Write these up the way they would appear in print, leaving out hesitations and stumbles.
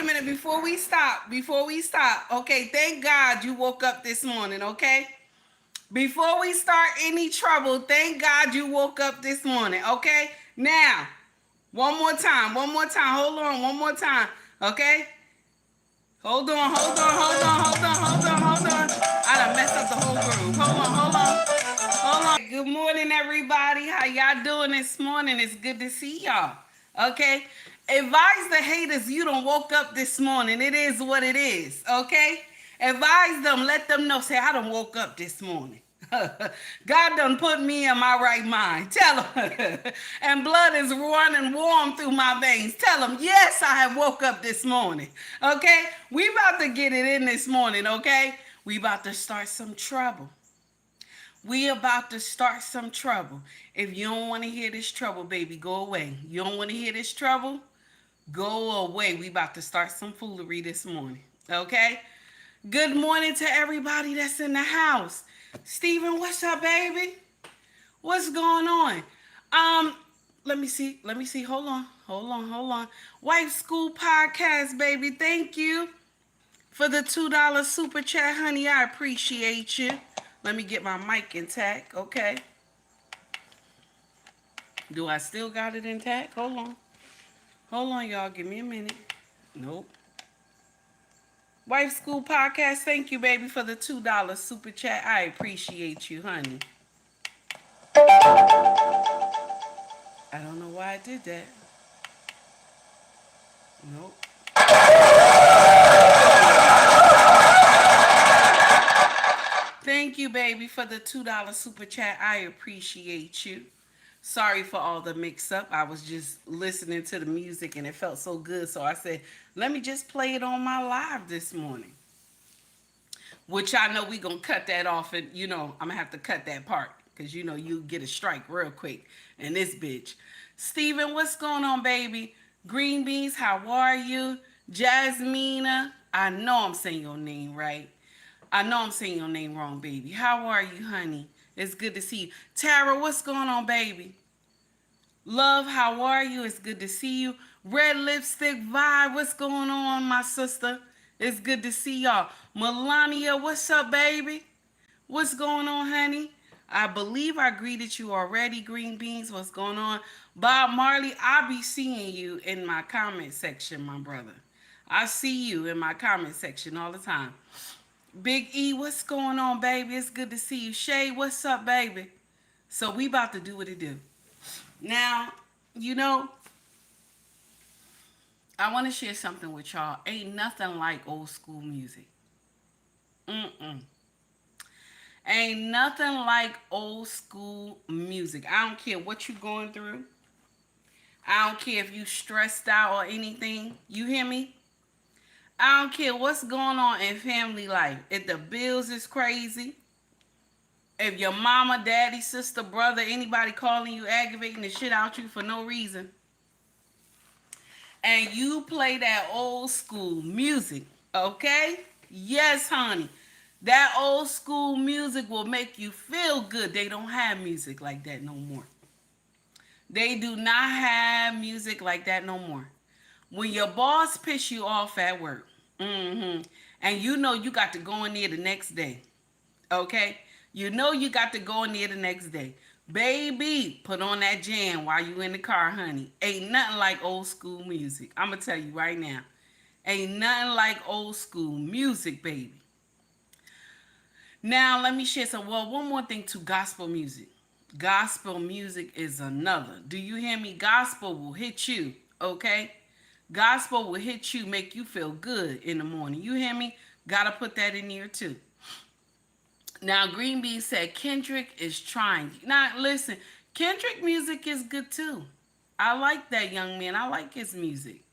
minute. Before we stop, okay, thank God you woke up this morning, okay? Before we start any trouble, thank God you woke up this morning, okay? Now, one more time, hold on, one more time, okay? Hold on, hold on, hold on, hold on, hold on, hold on. I done messed up the whole groove. Hold on, hold on, hold on. Good morning, everybody. How y'all doing this morning? It's good to see y'all. Okay? Advise the haters you don't woke up this morning. It is what it is. Okay? Advise them. Let them know. Say, I done woke up this morning. God done put me in my right mind. Tell them. And blood is running warm through my veins. Tell them, yes, I have woke up this morning. Okay? We about to get it in this morning, okay? We about to start some trouble. We about to start some trouble. If you don't want to hear this trouble, baby, go away. You don't want to hear this trouble? Go away. We about to start some foolery this morning. Okay? Good morning to everybody that's in the house. Steven, what's up, baby? What's going on? Let me see. Hold on. Wife School Podcast, baby. Thank you for the $2 super chat, honey. I appreciate you. Let me get my mic intact, okay? Do I still got it intact? Hold on, y'all. Give me a minute. Nope. Wife School Podcast, thank you, baby, for the $2 super chat. I appreciate you, honey. I don't know why I did that. Nope. Thank you, baby, for the $2 super chat. I appreciate you. Sorry for all the mix up. I was just listening to the music and it felt so good. So I said, let me just play it on my live this morning. Which I know we going to cut that off. And, I'm going to have to cut that part. Because, you get a strike real quick. And this bitch. Steven, what's going on, baby? Green Beans, how are you? Jasmina, I know I'm saying your name right. I know I'm saying your name wrong, baby. How are you, honey? It's good to see you. Tara, what's going on, baby? Love, how are you? It's good to see you. Red Lipstick Vibe, what's going on, my sister? It's good to see y'all. Melania, what's up, baby? What's going on, honey? I believe I greeted you already, Green Beans. What's going on? Bob Marley, I be seeing you in my comment section, my brother. I see you in my comment section all the time. Big E, what's going on, baby? It's good to see you. Shay, what's up, baby? So we about to do what it do. Now, I want to share something with y'all. Ain't nothing like old school music. Ain't nothing like old school music. I don't care what you going through. I don't care if you stressed out or anything. You hear me? I don't care what's going on in family life. If the bills is crazy, if your mama, daddy, sister, brother, anybody calling you, aggravating the shit out you for no reason, and you play that old school music, okay? Yes, honey. That old school music will make you feel good. They don't have music like that no more. They do not have music like that no more. When your boss piss you off at work, and you got to go in there the next day, okay? You got to go in there the next day. Baby, put on that jam while you in the car, honey. Ain't nothing like old school music. I'm going to tell you right now. Ain't nothing like old school music, baby. Now, let me share one more thing to gospel music. Gospel music is another. Do you hear me? Gospel will hit you, okay? Gospel will hit you, make you feel good in the morning. You hear me? Gotta put that in here too. Now, Green Bee said Kendrick is trying. Now, listen, Kendrick music is good too. I like that young man. I like his music.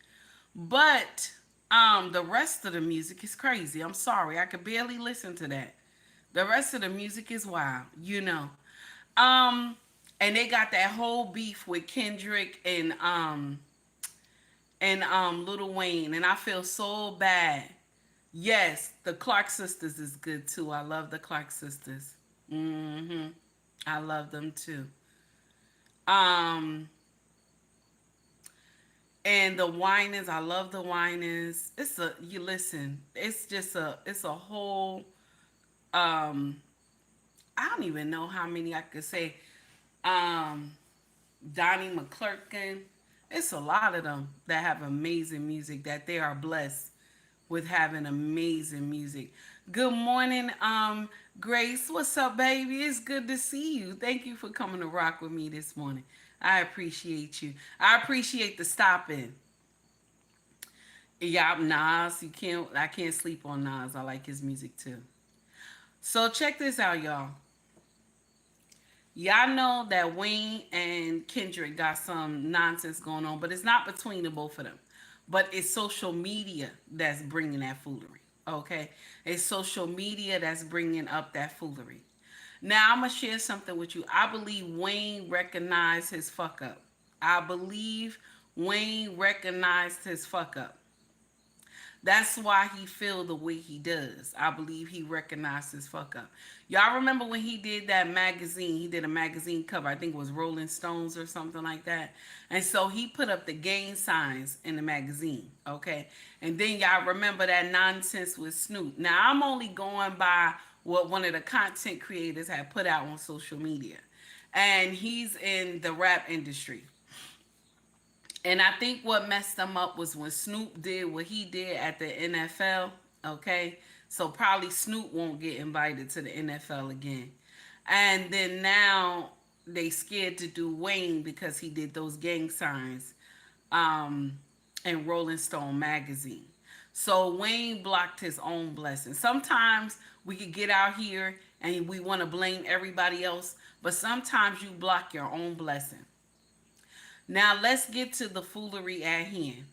But the rest of the music is crazy. I'm sorry. I could barely listen to that. The rest of the music is wild, And they got that whole beef with Kendrick and Lil Wayne, and I feel so bad. Yes, the Clark sisters is good too. I love the Clark sisters. I love them too. And the whinings, I love the whinings. It's a you listen. It's just it's a whole I don't even know how many I could say. Um Donnie McClurkin. It's a lot of them that have amazing music, that they are blessed with having amazing music. Good morning, Grace. What's up, baby? It's good to see you. Thank you for coming to rock with me this morning. I appreciate you. I appreciate the stopping. Yeah, Nas. I can't sleep on Nas. I like his music too. So check this out, y'all. Y'all know that Wayne and Kendrick got some nonsense going on, but it's not between the both of them. But it's social media that's bringing that foolery. Okay? It's social media that's bringing up that foolery. Now, I'm going to share something with you. I believe Wayne recognized his fuck up. I believe Wayne recognized his fuck up. That's why he feel the way he does. I believe he recognized his fuck up. Y'all remember when he did that magazine? He did a magazine cover. I think it was Rolling Stones or something like that. And so he put up the gang signs in the magazine. Okay. And then y'all remember that nonsense with Snoop. Now I'm only going by what one of the content creators had put out on social media. And he's in the rap industry. And I think what messed them up was when Snoop did what he did at the NFL. Okay. So probably Snoop won't get invited to the NFL again. And then now they scared to do Wayne because he did those gang signs um, in Rolling Stone magazine. So Wayne blocked his own blessing. Sometimes we could get out here and we want to blame everybody else, but sometimes you block your own blessing. Now let's get to the foolery at hand.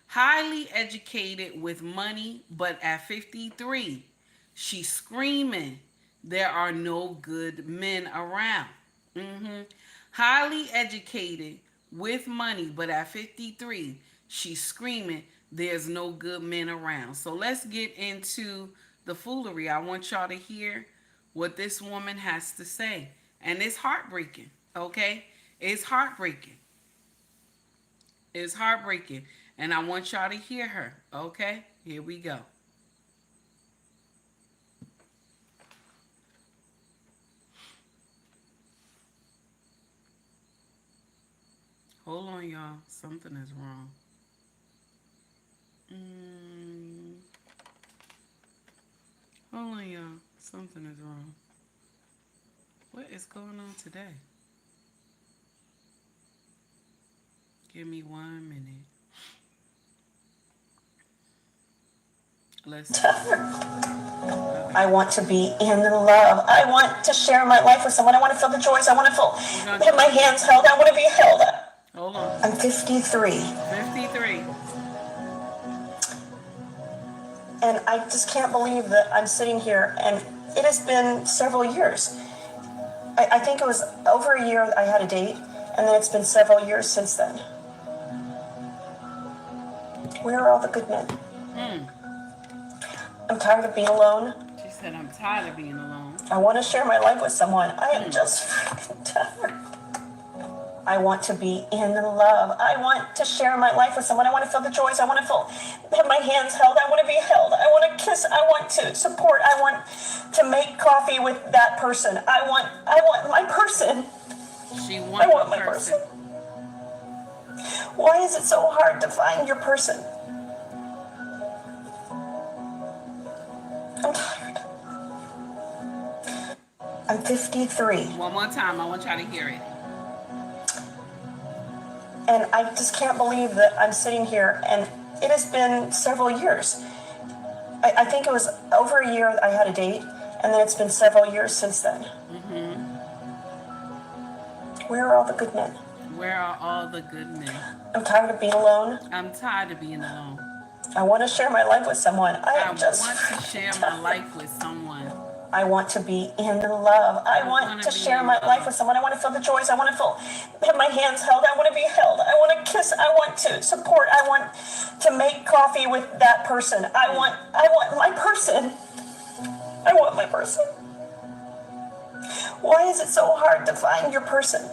Highly educated with money, but at 53, she's screaming, there are no good men around. hmm Highly educated with money, but at 53, she's screaming, there's no good men around. So let's get into the foolery. I want y'all to hear what this woman has to say. And it's heartbreaking, okay? It's heartbreaking. It's heartbreaking. And I want y'all to hear her. Okay? Here we go. Hold on, y'all. Something is wrong. Mm. Hold on, y'all. Something is wrong. What is going on today? Give me 1 minute. Let's see. I want to be in love. I want to share my life with someone. I want to feel the joys. I want to have my hands held. I want to be held. Hold on. I'm 53. 53. And I just can't believe that I'm sitting here and it has been several years. I think it was over a year I had a date, and then it's been several years since then. Where are all the good men? I'm tired of being alone. She said, I'm tired of being alone. I want to share my life with someone. I am just tired. I want to be in love. I want to share my life with someone. I want to feel the joys. I want to have my hands held. I want to be held. I want to kiss. I want to support. I want to make coffee with that person. I want my person. I want my person. Why is it so hard to find your person? I'm tired. I'm 53. One more time. I want y'all to hear it. And I just can't believe that I'm sitting here and it has been several years. I think it was over a year I had a date, and then it's been several years since then. Where are all the good men? Where are all the good men? I'm tired of being alone. I'm tired of being alone. I want to share my life with someone. I want to share my life with someone. I want to be in love. I want to share my life with someone. I want to feel the joys. I want to have my hands held. I want to be held. I want to kiss. I want to support. I want to make coffee with that person. I want my person. I want my person. Why is it so hard to find your person?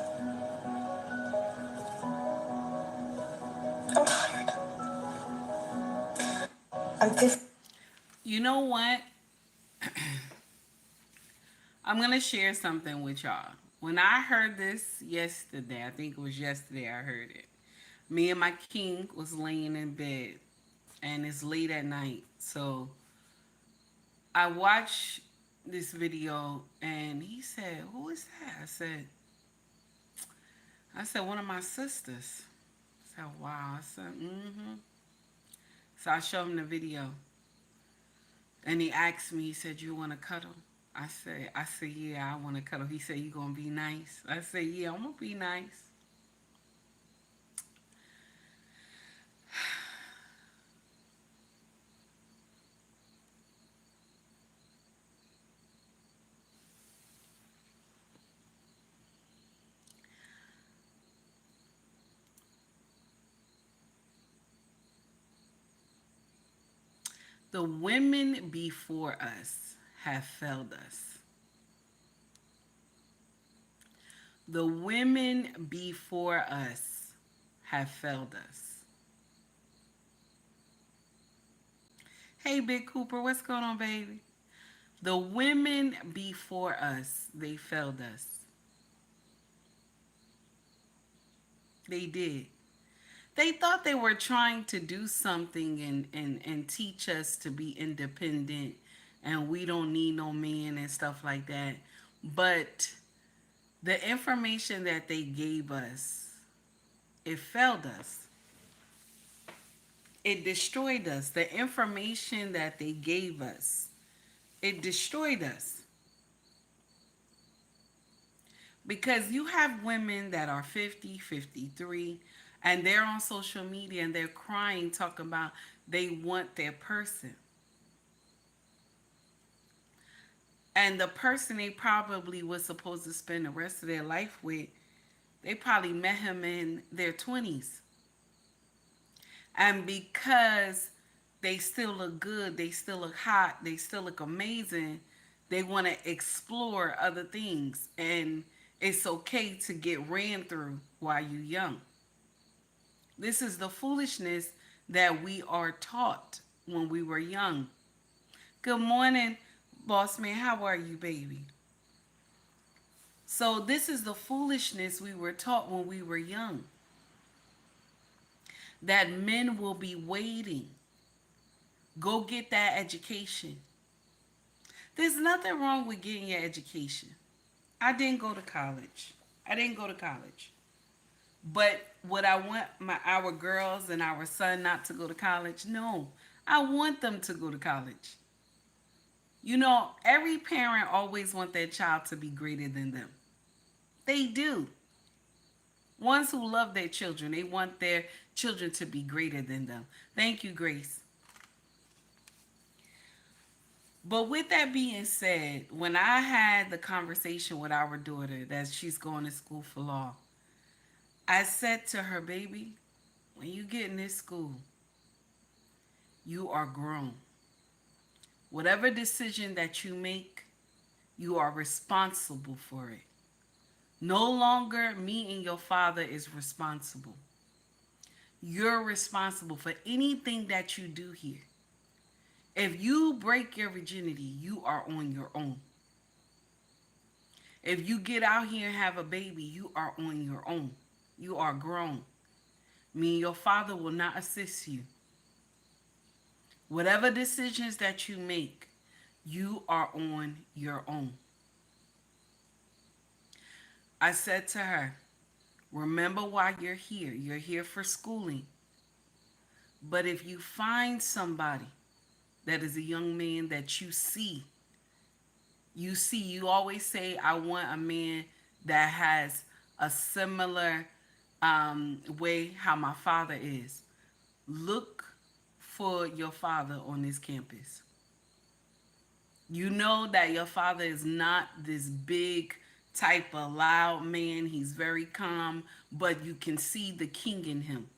I'm tired. I'm 50. You know what? I'm going to share something with y'all. When I heard this yesterday, I think it was yesterday I heard it. Me and my king was laying in bed and it's late at night. So I watched this video and he said, "Who is that?" I said, "One of my sisters." I said, "Wow." I said, "Mm-hmm." So I showed him the video and he asked me, he said, "You want to cuddle?" I said, "Yeah, I want to cuddle." He said, "You gonna be nice?" I said, "Yeah, I'm gonna be nice." The women before us have failed us. The women before us have failed us. Hey, Big Cooper, what's going on, baby? The women before us, they failed us. They did. They thought they were trying to do something and teach us to be independent and we don't need no man and stuff like that. But the information that they gave us, it failed us. It destroyed us. The information that they gave us, it destroyed us. Because you have women that are 50, 53, and they're on social media and they're crying, talking about they want their person. And the person they probably was supposed to spend the rest of their life with, they probably met him in their 20s. And because they still look good, they still look hot, they still look amazing, they want to explore other things. And it's okay to get ran through while you're young. This is the foolishness that we are taught when we were young. Good morning, boss man. How are you, baby? So, this is the foolishness we were taught when we were young, that men will be waiting. Go get that education. There's nothing wrong with getting your education. I didn't go to college. I didn't go to college. But would I want our girls and our son not to go to college? No. I want them to go to college. You know, every parent always want their child to be greater than them. They do. Ones who love their children, they want their children to be greater than them. Thank you, Grace. But with that being said, when I had the conversation with our daughter that she's going to school for law, I said to her, "Baby, when you get in this school, you are grown. Whatever decision that you make, you are responsible for it. No longer me and your father is responsible. You're responsible for anything that you do here. If you break your virginity, you are on your own. If you get out here and have a baby, you are on your own. You are grown. Me and your father will not assist you. Whatever decisions that you make, you are on your own." I said to her, "Remember why you're here. You're here for schooling. But if you find somebody that is a young man that you always say, I want a man that has a similar way how my father is. Look for your father on this campus. You know that your father is not this big type of loud man. He's very calm, but you can see the king in him.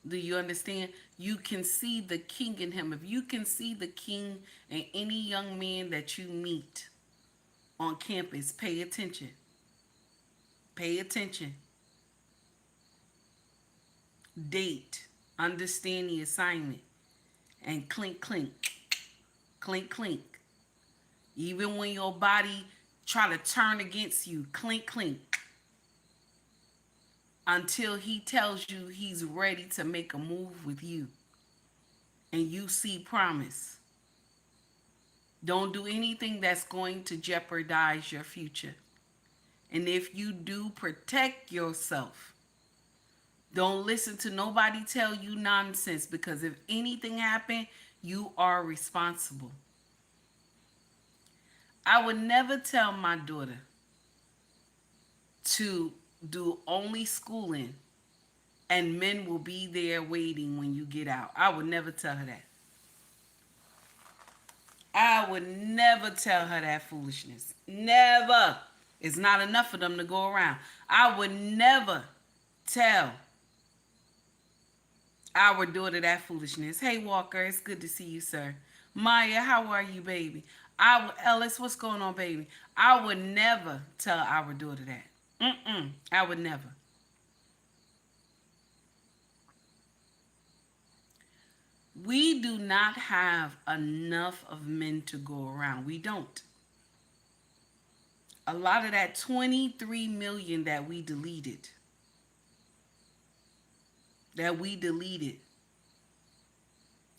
Do you understand? You can see the king in him. If you can see the king in any young man that you meet on campus, pay attention. Pay attention. Date. Understand the assignment. and clink, clink, clink, clink. Even when your body try to turn against you, clink, clink. Until he tells you he's ready to make a move with you. And you see promise. Don't do anything that's going to jeopardize your future. And if you do, protect yourself. Don't listen to nobody tell you nonsense, because if anything happened, you are responsible. I would never tell my daughter to do only schooling and men will be there waiting when you get out. I would never tell her that. I would never tell her that foolishness. Never. It's not enough of them to go around. I would never tell our daughter that foolishness. Hey, Walker, it's good to see you, sir. Maya, how are you, baby? Ellis, what's going on, baby? I would never tell our daughter that. I would never. We do not have enough of men to go around. We don't. A lot of that 23 million that we deleted,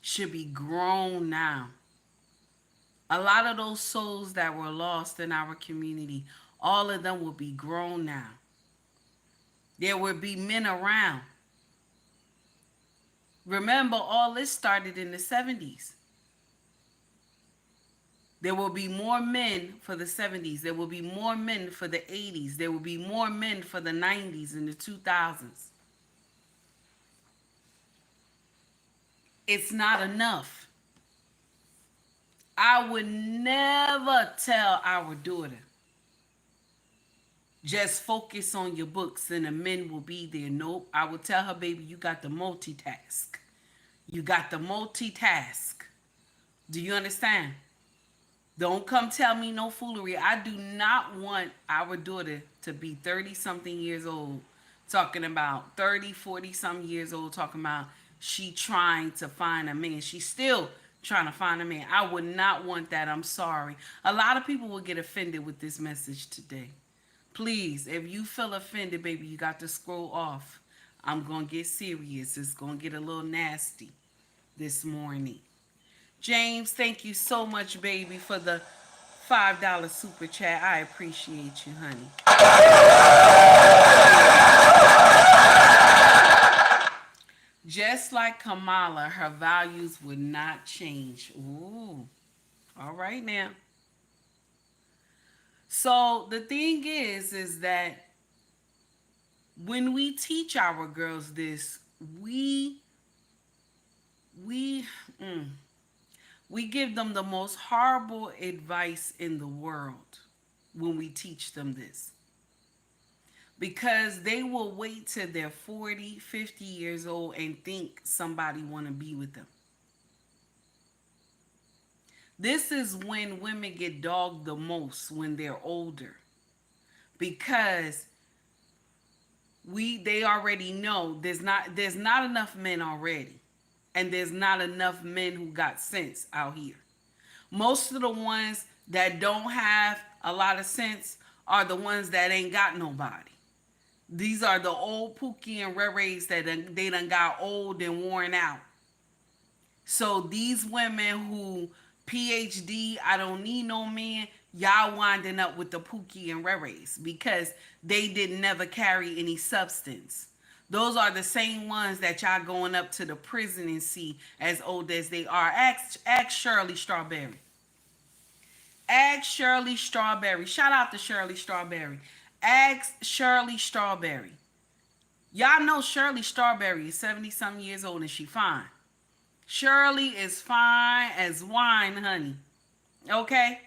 should be grown now. A lot of those souls that were lost in our community, all of them will be grown now. There will be men around. Remember, all this started in the 70s. There will be more men for the 70s. There will be more men for the 80s. There will be more men for the 90s and the 2000s. It's not enough. I would never tell our daughter, just focus on your books and the men will be there. Nope. I would tell her, baby, you got to multitask. You got to multitask. Do you understand? Don't come tell me no foolery. I do not want our daughter to be 30-something years old talking about 30, 40-some years old talking about she trying to find a man. She's still trying to find a man. I would not want that. I'm sorry. A lot of people will get offended with this message today. Please, if you feel offended, baby, you got to scroll off. I'm going to get serious. It's going to get a little nasty this morning. James, thank you so much, baby, for the $5 super chat. I appreciate you, honey. Just like Kamala, her values would not change. Ooh, all right now. So the thing is that when we teach our girls this, we give them the most horrible advice in the world when we teach them this. Because they will wait till they're 40, 50 years old and think somebody want to be with them. This is when women get dogged the most, when they're older. Because they already know there's not enough men already. And there's not enough men who got sense out here. Most of the ones that don't have a lot of sense are the ones that ain't got nobody. These are the old Pookie and Rerays that they done got old and worn out. So these women who PhD, I don't need no man, y'all winding up with the Pookie and Rerays because they didn't never carry any substance. Those are the same ones that y'all going up to the prison and see as old as they are. Ask Shirley Strawberry. Ask Shirley Strawberry. Shout out to Shirley Strawberry. Ask Shirley Strawberry. Y'all know Shirley Strawberry is 70-something years old and she fine. Shirley is fine as wine, honey. Okay?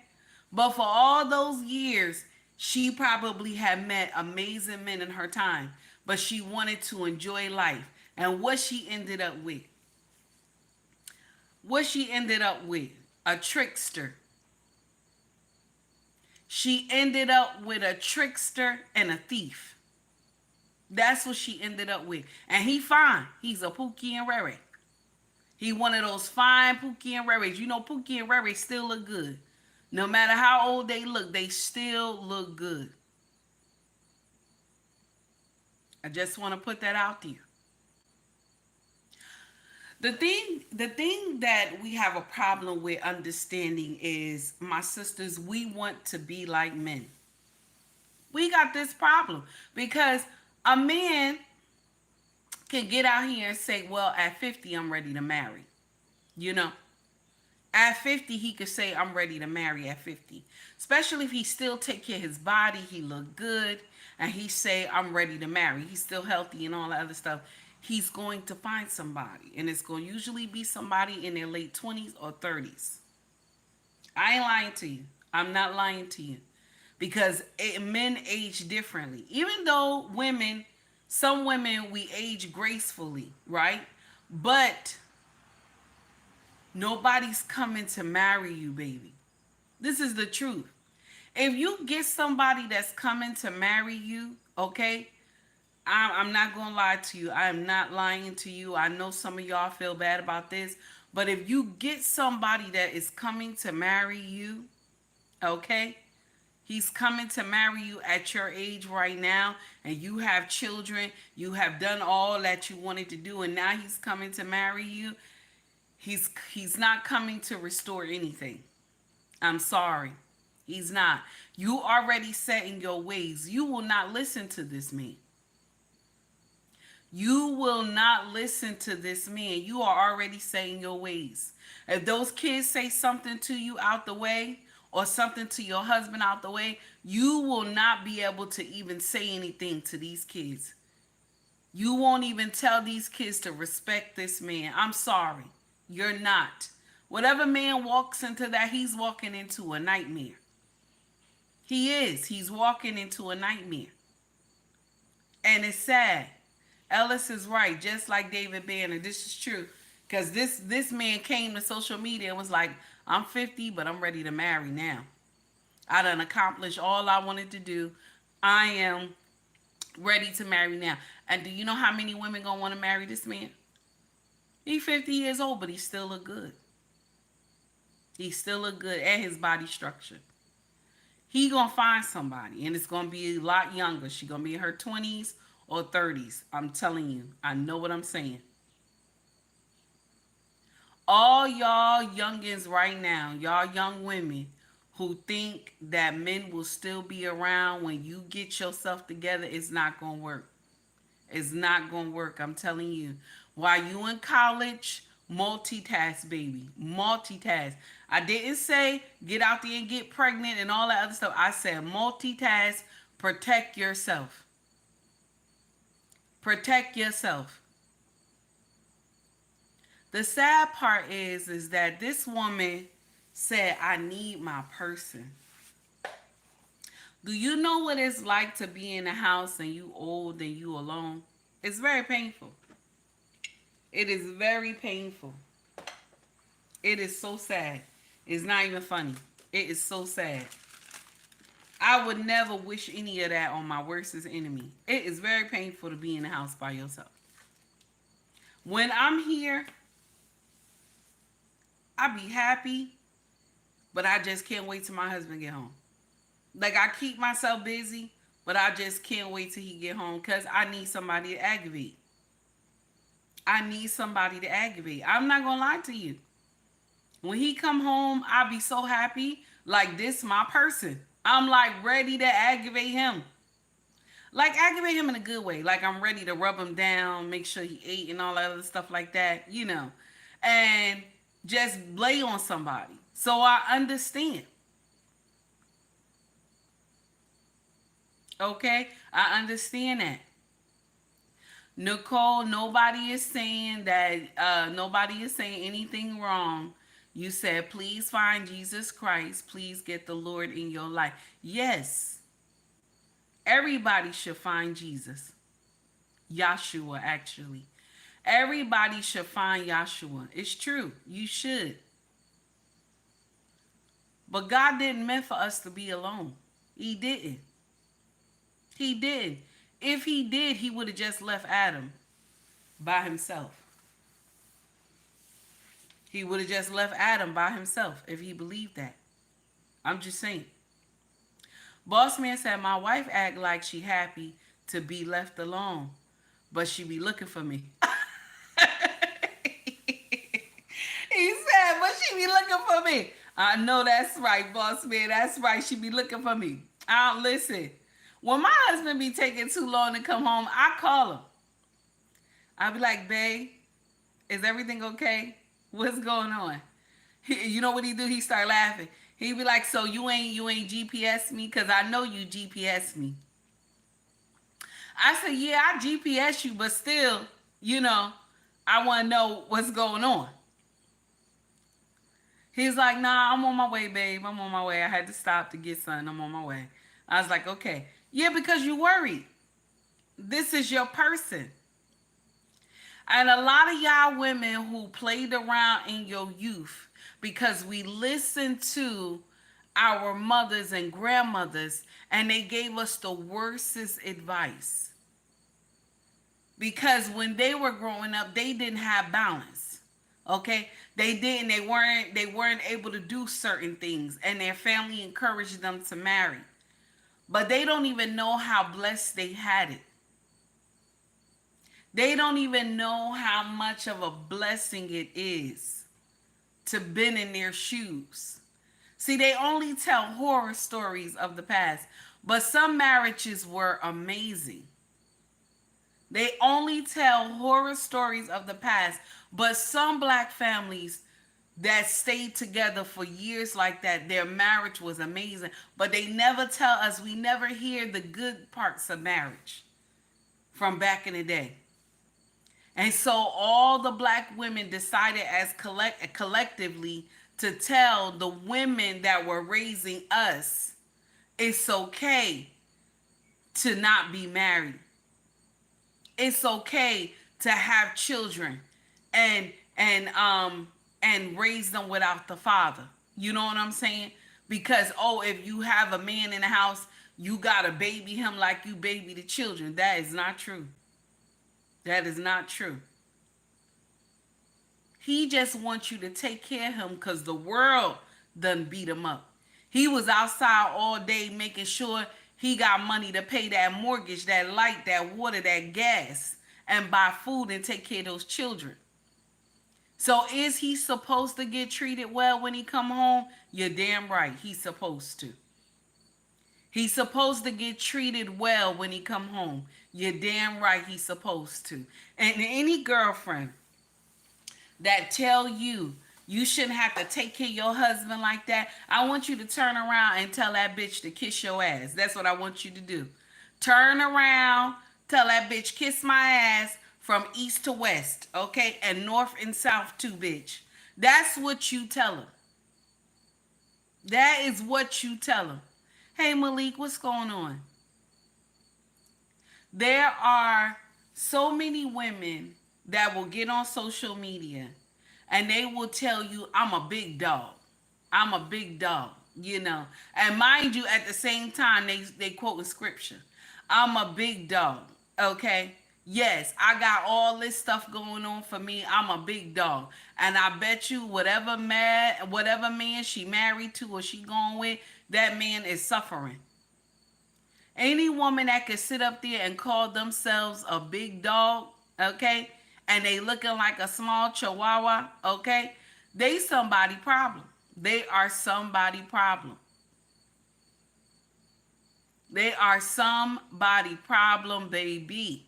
But for all those years, she probably had met amazing men in her time. But she wanted to enjoy life. And what she ended up with? A trickster. She ended up with a trickster and a thief. That's what she ended up with. And he fine. He's a Pookie and Rere. He one of those fine Pookie and Rarys. You know Pookie and Rary still look good. No matter how old they look, they still look good. I just want to put that out there. The thing that we have a problem with understanding is, my sisters, we want to be like men. We got this problem because a man can get out here and say, well, at 50, I'm ready to marry. You know, at 50, he could say, I'm ready to marry at 50. Especially if he still take care of his body, he look good, and he say, I'm ready to marry. He's still healthy and all that other stuff. He's going to find somebody. And it's going to usually be somebody in their late 20s or 30s. I ain't lying to you. I'm not lying to you. Because men age differently. Even though some women, we age gracefully, right? But nobody's coming to marry you, baby. This is the truth. If you get somebody that's coming to marry you, okay, I'm not going to lie to you. I am not lying to you. I know some of y'all feel bad about this. But if you get somebody that is coming to marry you, okay, he's coming to marry you at your age right now, and you have children, you have done all that you wanted to do, and now he's coming to marry you. He's not coming to restore anything. I'm sorry. He's not. You already set in your ways. You will not listen to this man. You will not listen to this man. You are already set in your ways. If those kids say something to you out the way, or something to your husband out the way, you will not be able to even say anything to these kids. You won't even tell these kids to respect this man. I'm sorry. You're not. Whatever man walks into that, he's walking into a nightmare. He is. He's walking into a nightmare. And it's sad. Ellis is right, just like David Banner. This is true. Because this man came to social media and was like, I'm 50, but I'm ready to marry now. I done accomplished all I wanted to do. I am ready to marry now. And do you know how many women gonna want to marry this man? He's 50 years old, but he still look good. He still look good at his body structure. He gonna find somebody, and it's gonna be a lot younger. She gonna be in her 20s or 30s. I'm telling you, I know what I'm saying. All y'all youngins right now, y'all young women who think that men will still be around when you get yourself together, it's not gonna work. It's not gonna work. I'm telling you. While you in college, multitask, baby. Multitask. I didn't say get out there and get pregnant and all that other stuff. I said multitask. Protect yourself. Protect yourself. The sad part is that this woman said, I need my person. Do you know what it's like to be in a house and you old and you alone? It's very painful. It is very painful. It is so sad. It's not even funny. It is so sad. I would never wish any of that on my worstest enemy. It is very painful to be in the house by yourself. When I'm here, I be happy, but I just can't wait till my husband get home. Like, I keep myself busy, but I just can't wait till he get home because I need somebody to aggravate. I need somebody to aggravate. I'm not gonna lie to you. When he come home, I be so happy. Like, this my person. I'm like ready to aggravate him. Like, aggravate him in a good way. Like, I'm ready to rub him down, make sure he ate and all that other stuff like that, you know. And just lay on somebody. So I understand. Okay? I understand that. Nicole, nobody is saying that, nobody is saying anything wrong. You said, please find Jesus Christ. Please get the Lord in your life. Yes. Everybody should find Jesus. Yahshua, actually. Everybody should find Yahshua. It's true. You should. But God didn't meant for us to be alone. He didn't. He did. If he did, he would have just left Adam by himself. He would have just left Adam by himself if he believed that. I'm just saying. Boss man said, my wife act like she happy to be left alone, but she be looking for me. He said, but she be looking for me. I know that's right, boss man. That's right. She be looking for me. Listen. When my husband be taking too long to come home, I call him. I be like, babe, is everything okay? What's going on? You know what he do? He start laughing. He be like, so you ain't GPS me? Cause I know you GPS me. I said, yeah, I GPS you, but still, you know, I want to know what's going on. He's like, nah, I'm on my way, babe. I'm on my way. I had to stop to get something. I'm on my way. I was like, okay. Yeah, because you worried. This is your person. And a lot of y'all women who played around in your youth because we listened to our mothers and grandmothers and they gave us the worstest advice. Because when they were growing up, they didn't have balance. Okay? They didn't. They weren't able to do certain things and their family encouraged them to marry. But they don't even know how blessed they had it. They don't even know how much of a blessing it is to been in their shoes. See, they only tell horror stories of the past, but some marriages were amazing. They only tell horror stories of the past, but some black families that stayed together for years like that, their marriage was amazing, but they never tell us, we never hear the good parts of marriage from back in the day. And so all the black women decided as collectively to tell the women that were raising us, it's okay to not be married. It's okay to have children and raise them without the father. You know what I'm saying? Because if you have a man in the house, you gotta baby him like you baby the children. That is not true. That is not true. He just wants you to take care of him because the world done beat him up. He was outside all day making sure he got money to pay that mortgage, that light, that water, that gas, and buy food and take care of those children. So is he supposed to get treated well when he come home? You're damn right. He's supposed to. He's supposed to get treated well when he come home. You're damn right he's supposed to. And any girlfriend that tell you you shouldn't have to take care of your husband like that, I want you to turn around and tell that bitch to kiss your ass. That's what I want you to do. Turn around, tell that bitch kiss my ass from east to west, okay? And north and south too, bitch. That's what you tell her. That is what you tell her. Hey, Malik, what's going on? There are so many women that will get on social media and they will tell you, I'm a big dog. I'm a big dog, you know. And mind you, at the same time, they quote in scripture. I'm a big dog, okay? Yes, I got all this stuff going on for me. I'm a big dog. And I bet you whatever man she married to or she going with, that man is suffering. Any woman that could sit up there and call themselves a big dog, okay, and they looking like a small chihuahua, okay, they somebody problem. They are somebody problem. They are somebody problem, baby.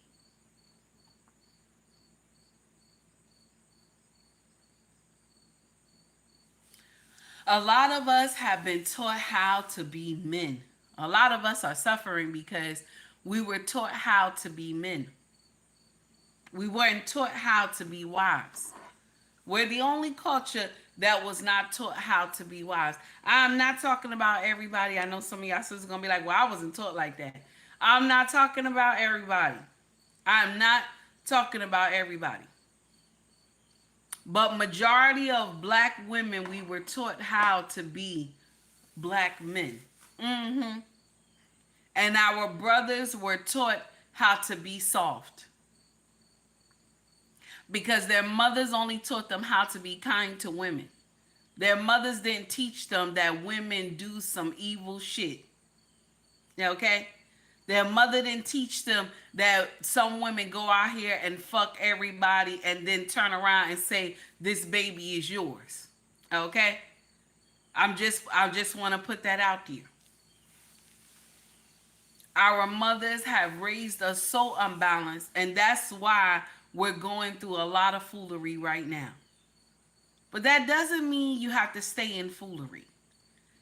A lot of us have been taught how to be men. A lot of us are suffering because we were taught how to be men. We weren't taught how to be wives. We're the only culture that was not taught how to be wives. I'm not talking about everybody. I know some of y'all sisters are going to be like, well, I wasn't taught like that. I'm not talking about everybody. I'm not talking about everybody. But majority of black women, we were taught how to be black men. Mm-hmm. And our brothers were taught how to be soft. because their mothers only taught them how to be kind to women. Their mothers didn't teach them that women do some evil shit. Okay? Their mother didn't teach them that some women go out here and fuck everybody and then turn around and say, this baby is yours. Okay? I just want to put that out there. Our mothers have raised us so unbalanced, and that's why we're going through a lot of foolery right now. But that doesn't mean you have to stay in foolery.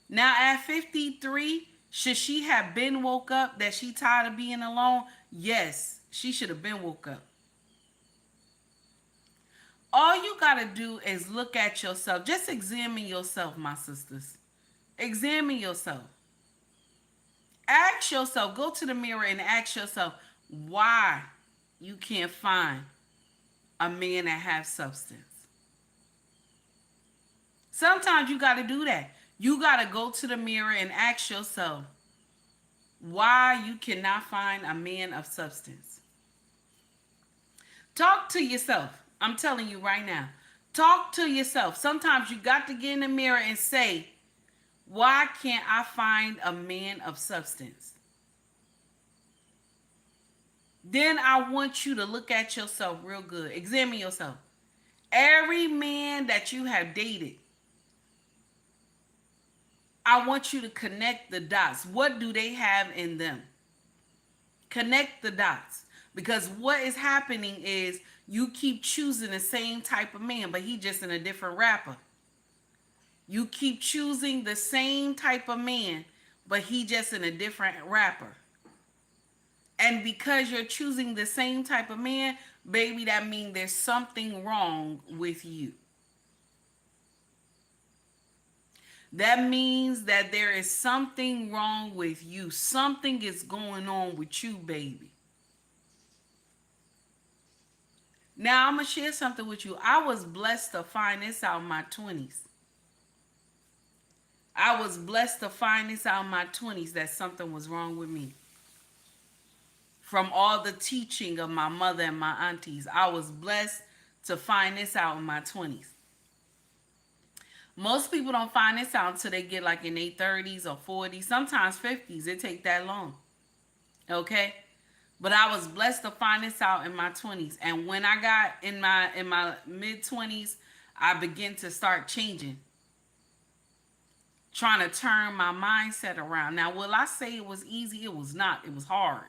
Now at 53, should she have been woke up that she tired of being alone? Yes, she should have been woke up. All you got to do is look at yourself. Just examine yourself, my sisters. Examine yourself. Ask yourself, go to the mirror and ask yourself why you can't find a man that has substance. Sometimes you got to do that. You got to go to the mirror and ask yourself why you cannot find a man of substance. Talk to yourself. I'm telling you right now. Talk to yourself. Sometimes you got to get in the mirror and say, why can't I find a man of substance? Then I want you to look at yourself real good. Examine yourself. Every man that you have dated, I want you to connect the dots. What do they have in them? Connect the dots. Because what is happening is you keep choosing the same type of man, but he just in a different wrapper. You keep choosing the same type of man, but he just in a different wrapper. And because you're choosing the same type of man, baby, that means there's something wrong with you. That means that there is something wrong with you. Something is going on with you, baby. Now, I'm going to share something with you. I was blessed to find this out in my 20s. I was blessed to find this out in my 20s that something was wrong with me. From all the teaching of my mother and my aunties, I was blessed to find this out in my 20s. Most people don't find this out until they get like in their 30s or 40s, sometimes 50s. It take that long. Okay? But I was blessed to find this out in my 20s. And when I got in my mid 20s, I began to start changing. Trying to turn my mindset around. Now, will I say it was easy? It was not. It was hard.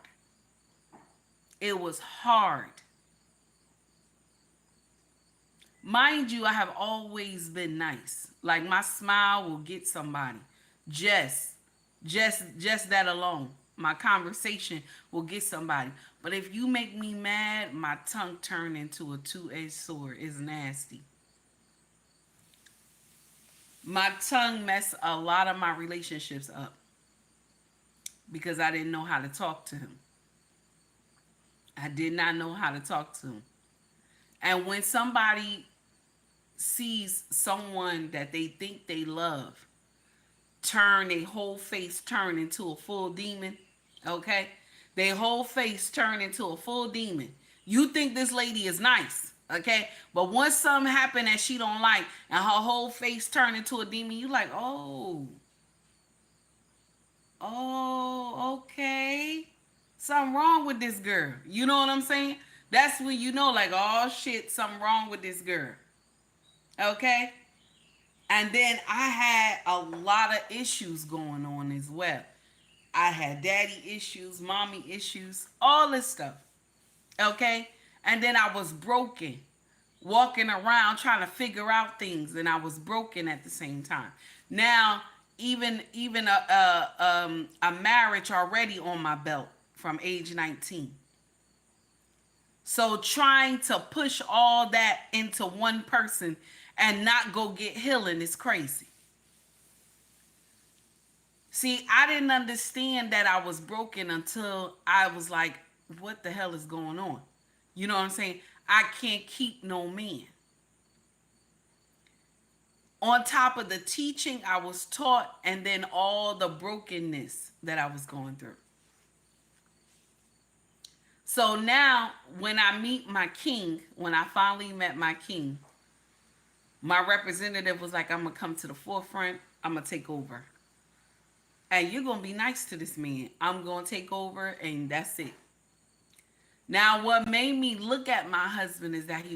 It was hard. Mind you, I have always been nice. Like my smile will get somebody. Just that alone. My conversation will get somebody. But if you make me mad, my tongue turn into a two-edged sword. It's nasty. My tongue messed a lot of my relationships up because I didn't know how to talk to him. I did not know how to talk to him. And when somebody sees someone that they think they love turn, their whole face turn into a full demon, okay? Their whole face turn into a full demon. You think this lady is nice, okay? But once something happen that she don't like and her whole face turn into a demon, you like, oh, okay. Something wrong with this girl. You know what I'm saying? That's when you know, like, oh shit, something wrong with this girl. Okay? And then I had a lot of issues going on as well. I had daddy issues, mommy issues, all this stuff. Okay? And then I was broken, walking around trying to figure out things, and I was broken at the same time. Now, even a marriage already on my belt from age 19. So trying to push all that into one person and not go get healing is crazy. See, I didn't understand that I was broken until I was like, what the hell is going on? You know what I'm saying? I can't keep no man. On top of the teaching I was taught and then all the brokenness that I was going through. So now, when I meet my king, when I finally met my king, my representative was like, I'm going to come to the forefront. I'm going to take over. And you're going to be nice to this man. I'm going to take over, and that's it. Now, what made me look at my husband is that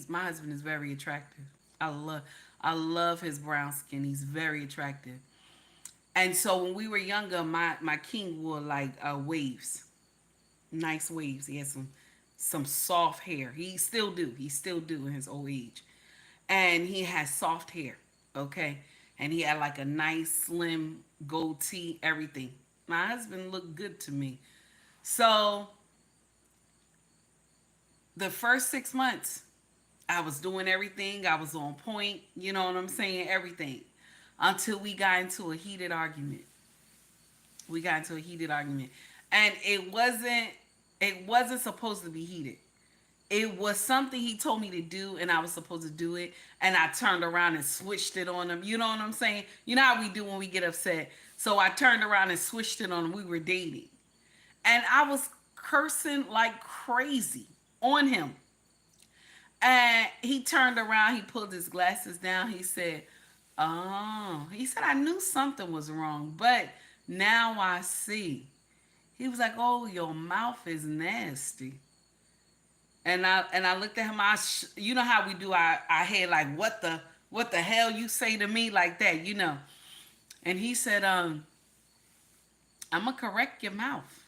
my husband is very attractive. I love, I love his brown skin. He's very attractive. And so when we were younger, my king wore like waves, nice waves. He had some soft hair. He still do. He still do in his old age. And he has soft hair, okay? And he had like a nice slim goatee, everything. My husband looked good to me. So the first 6 months, I was doing everything. I was on point. You know what I'm saying? Everything. Until we got into a heated argument. We got into a heated argument. And it wasn't supposed to be heated. It was something he told me to do, and I was supposed to do it, and I turned around and switched it on him. You know what I'm saying? You know how we do when we get upset. So I turned around and switched it on him. We were dating, and I was cursing like crazy on him. And he turned around, he pulled his glasses down. He said, "Oh," he said, "I knew something was wrong, but now I see." He was like, "Oh, your mouth is nasty." And I looked at him. You know how we do our head, like, what the hell you say to me like that, you know? And he said, "I'm gonna correct your mouth.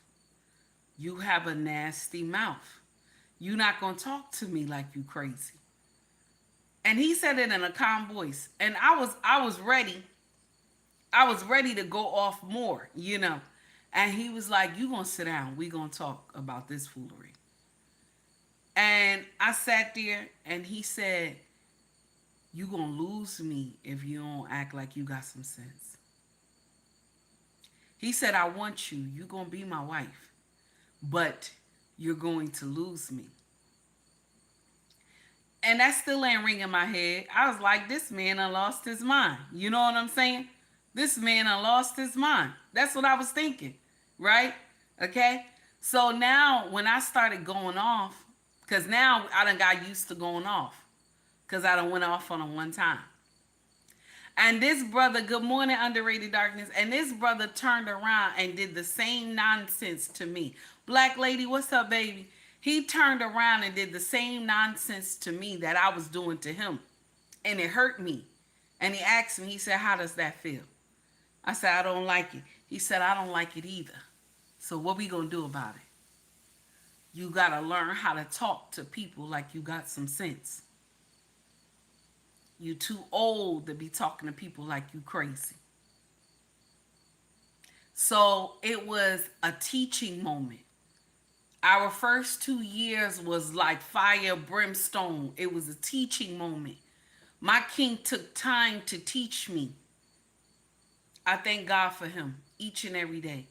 You have a nasty mouth. You not gonna talk to me like you crazy." And he said it in a calm voice, and I was ready. I was ready to go off more, you know. And he was like, "You gonna sit down? We gonna talk about this foolery." And I sat there, and he said, "You gonna lose me if you don't act like you got some sense." He said, "I want you. You gonna be my wife, but you're going to lose me." And that still ain't ringing my head. I was like, this man done lost his mind. You know what I'm saying? This man done lost his mind. That's what I was thinking, right? Okay. So now when I started going off, because now I done got used to going off, because I done went off on him one time. And this brother, good morning, underrated darkness. And this brother turned around and did the same nonsense to me. Black lady, what's up, baby? He turned around and did the same nonsense to me that I was doing to him. And it hurt me. And he asked me, he said, "How does that feel?" I said, "I don't like it." He said, "I don't like it either. So what we gonna do about it? You gotta learn how to talk to people like you got some sense. You too old to be talking to people like you crazy." So it was a teaching moment. Our first 2 years was like fire, brimstone. It was a teaching moment. My king took time to teach me. I thank God for him each and every day.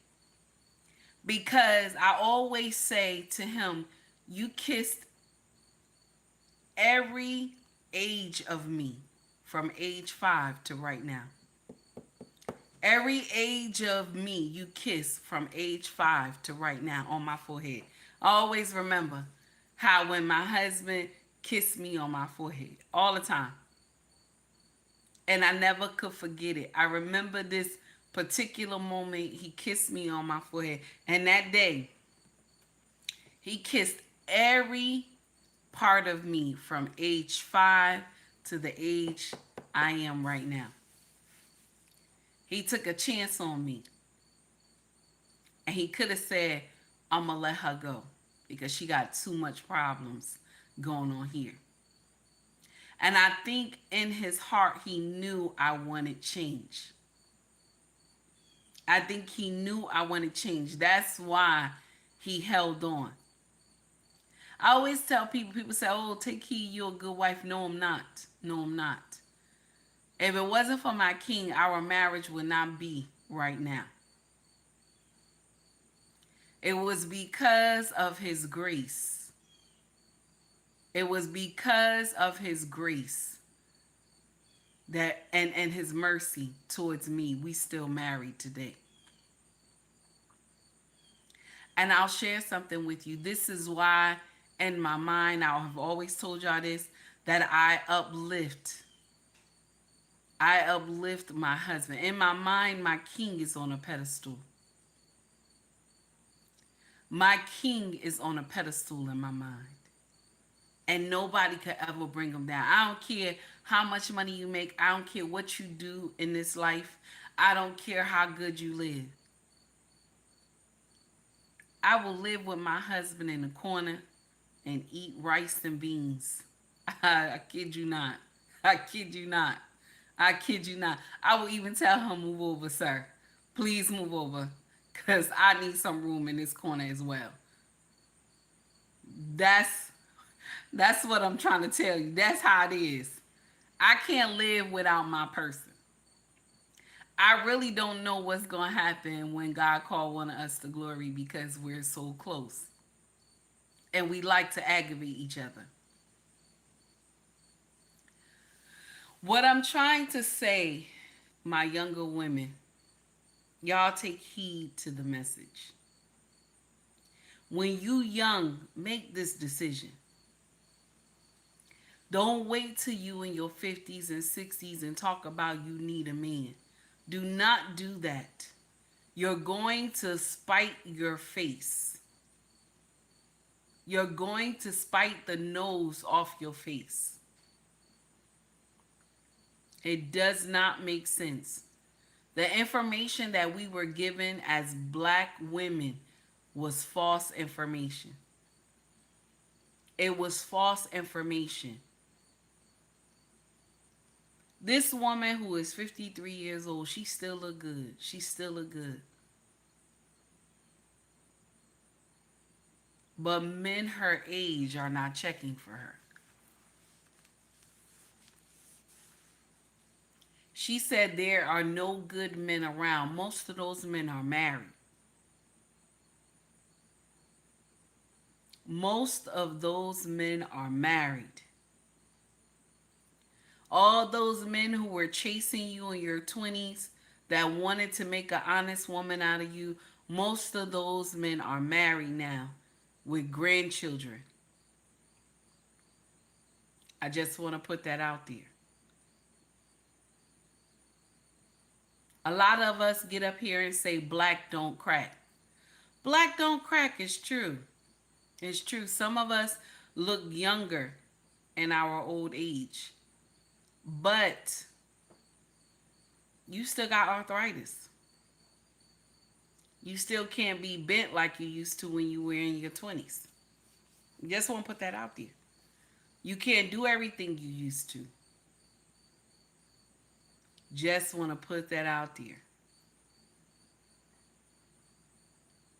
Because I always say to him, "You kissed every age of me from age 5 to right now. Every age of me you kiss from age 5 to right now on my forehead." I always remember how when my husband kissed me on my forehead all the time. And I never could forget it. I remember this particular moment he kissed me on my forehead. And that day, he kissed every part of me from age 5 to the age I am right now. He took a chance on me. And he could have said, "I'm going to let her go because she got too much problems going on here." And I think in his heart, he knew I wanted change. I think he knew I wanted change. That's why he held on. I always tell people say, "Oh, take heed, you're a good wife." No, I'm not. No, I'm not. If it wasn't for my king, our marriage would not be right now. It was because of his grace. It was because of his grace that and his mercy towards me, we still married today. And I'll share something with you. This is why, in my mind, I have always told y'all this, that I uplift my husband. In my mind, my king is on a pedestal. My king is on a pedestal in my mind. And nobody could ever bring him down. I don't care how much money you make. I don't care what you do in this life. I don't care how good you live. I will live with my husband in the corner and eat rice and beans. I kid you not. I kid you not. I kid you not. I will even tell him, move over, sir. Please move over. Because I need some room in this corner as well. That's that's what I'm trying to tell you. That's how it is. I can't live without my person. I really don't know what's going to happen when God called one of us to glory because we're so close. And we like to aggravate each other. What I'm trying to say, my younger women, y'all take heed to the message. When you young, make this decision. Don't wait till you in your 50s and 60s and talk about you need a man. Do not do that. You're going to spite your face. You're going to spite the nose off your face. It does not make sense. The information that we were given as black women was false information. It was false information. This woman who is 53 years old, she still look good. She still look good. But men her age are not checking for her. She said there are no good men around. Most of those men are married. Most of those men are married. All those men who were chasing you in your 20s that wanted to make an honest woman out of you, most of those men are married now with grandchildren. I just want to put that out there. A lot of us get up here and say black don't crack. Black don't crack is true. It's true. Some of us look younger in our old age. But you still got arthritis. You still can't be bent like you used to when you were in your 20s. Just want to put that out there. You can't do everything you used to. Just want to put that out there.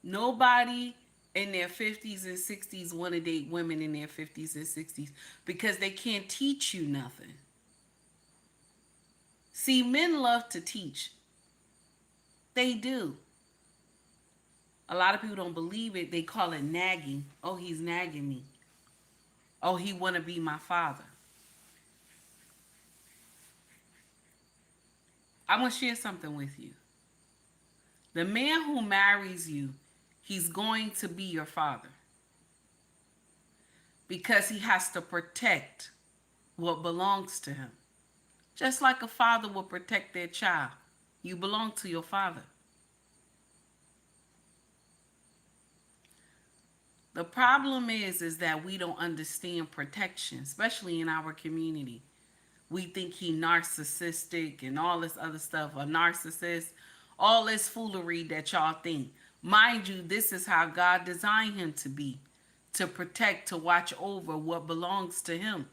Nobody in their 50s and 60s want to date women in their 50s and 60s because they can't teach you nothing. See, men love to teach. They do. A lot of people don't believe it. They call it nagging. Oh, he's nagging me. Oh, he want to be my father. I'm going to share something with you. The man who marries you, he's going to be your father. Because he has to protect what belongs to him. Just like a father will protect their child. You belong to your father. The problem is that we don't understand protection, especially in our community. We think he narcissistic and all this other stuff, a narcissist, all this foolery that y'all think. Mind you, this is how God designed him to be, to protect, to watch over what belongs to him.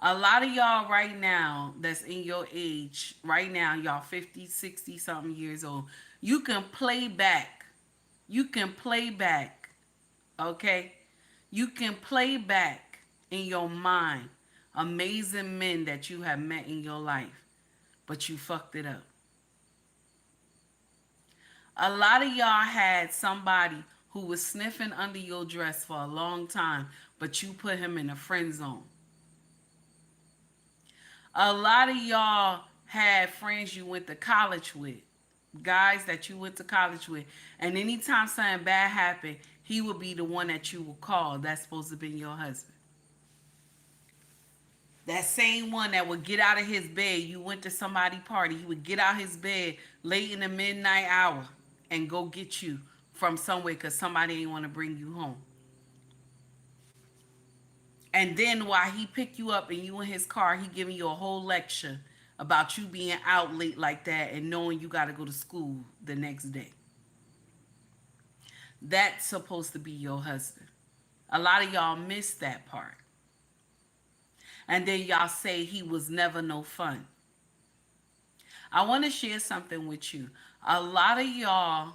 A lot of y'all right now that's in your age, right now, y'all 50, 60 something years old, you can play back. You can play back, okay? You can play back in your mind amazing men that you have met in your life, but you fucked it up. A lot of y'all had somebody who was sniffing under your dress for a long time, but you put him in a friend zone. A lot of y'all had friends you went to college with, guys that you went to college with, and anytime something bad happened, he would be the one that you would call. That's supposed to be your husband. That same one that would get out of his bed. You went to somebody party. He would get out his bed late in the midnight hour and go get you from somewhere because somebody ain't want to bring you home. And then while he pick you up and you in his car, he giving you a whole lecture about you being out late like that and knowing you got to go to school the next day. That's supposed to be your husband. A lot of y'all miss that part. And then y'all say he was never no fun. I want to share something with you. A lot of y'all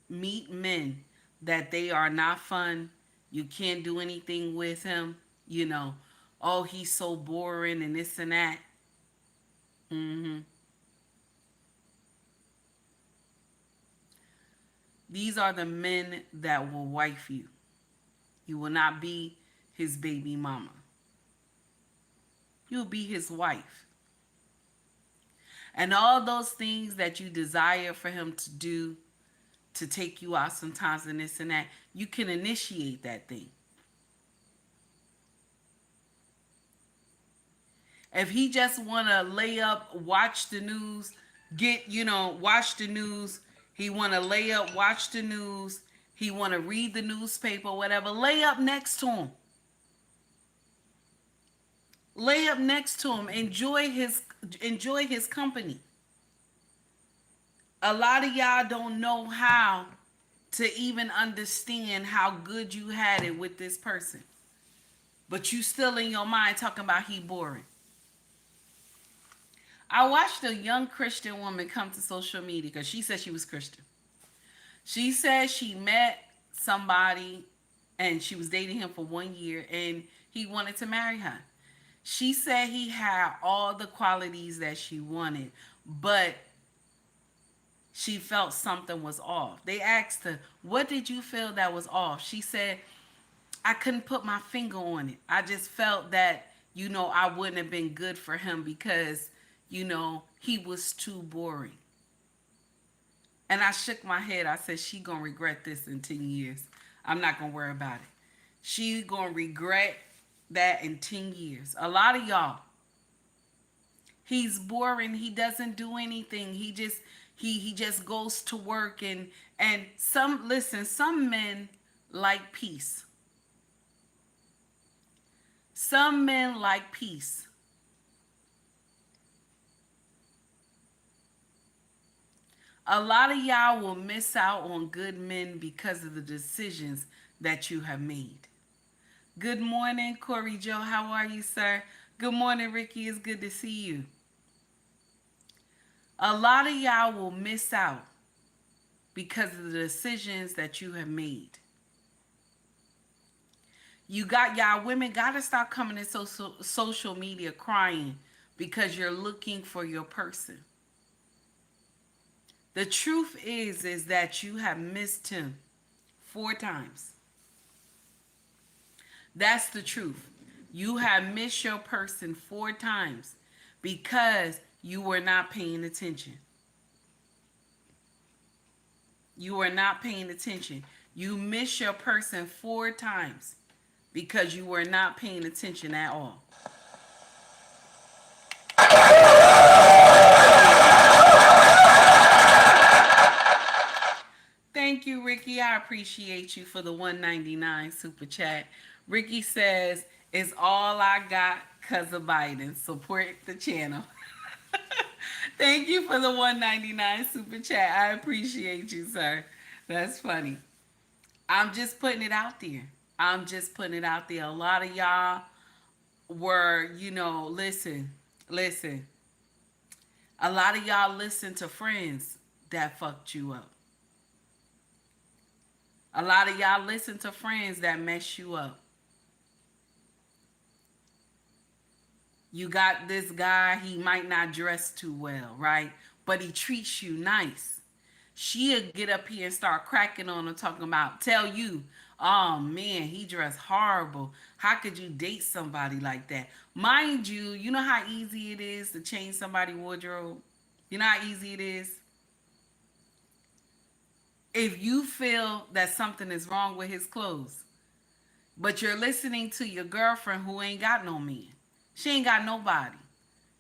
meet men that they are not fun. You can't do anything with him. You know, oh, he's so boring and this and that. Mm-hmm. These are the men that will wife you. You will not be his baby mama. You'll be his wife. And all those things that you desire for him to do, to take you out sometimes and this and that, you can initiate that thing. If he just want to lay up, watch the news, watch the news, he want to lay up, watch the news, he want to read the newspaper, whatever, lay up next to him. Lay up next to him. Enjoy his company. A lot of y'all don't know how to even understand how good you had it with this person. But you still in your mind talking about he boring. I watched a young Christian woman come to social media because she said she was Christian. She said she met somebody and she was dating him for 1 year and he wanted to marry her. She said he had all the qualities that she wanted, but she felt something was off. They asked her, what did you feel that was off? She said, I couldn't put my finger on it. I just felt that, I wouldn't have been good for him because, he was too boring. And I shook my head. I said, she gonna regret this in 10 years. I'm not gonna worry about it. She gonna regret that in 10 years. A lot of y'all, he's boring. He doesn't do anything. He just goes to work and some men like peace. Some men like peace. A lot of y'all will miss out on good men because of the decisions that you have made. Good morning, Corey Joe. How are you, sir? Good morning, Ricky. It's good to see you. A lot of y'all will miss out because of the decisions that you have made. Y'all women got to stop coming to social media crying because you're looking for your person. The truth is that you have missed him 4 times. That's the truth. You have missed your person 4 times because you were not paying attention. You were not paying attention. You missed your person 4 times because you were not paying attention at all. Thank you, Ricky. I appreciate you for the $1.99 super chat. Ricky says, it's all I got because of Biden. Support the channel. Thank you for the $1.99 super chat. I appreciate you, sir. That's funny. I'm just putting it out there. A lot of y'all were, listen. A lot of y'all listen to friends that fucked you up. A lot of y'all listen to friends that mess you up. You got this guy, he might not dress too well, right? But he treats you nice. She'll get up here and start cracking on him, talking about, tell you, oh man, he dressed horrible. How could you date somebody like that? Mind you, you know how easy it is to change somebody's wardrobe? You know how easy it is? If you feel that something is wrong with his clothes, but you're listening to your girlfriend who ain't got no man, she ain't got nobody.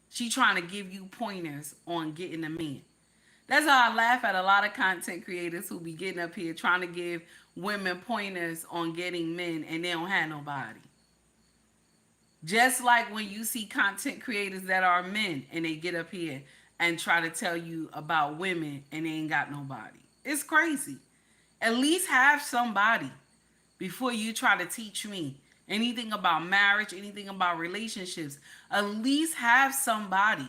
She trying to give you pointers on getting a man. That's how I laugh at a lot of content creators who be getting up here trying to give women pointers on getting men and they don't have nobody. Just like when you see content creators that are men and they get up here and try to tell you about women and they ain't got nobody. It's crazy. At least have somebody before you try to teach me anything about marriage, anything about relationships. At least have somebody.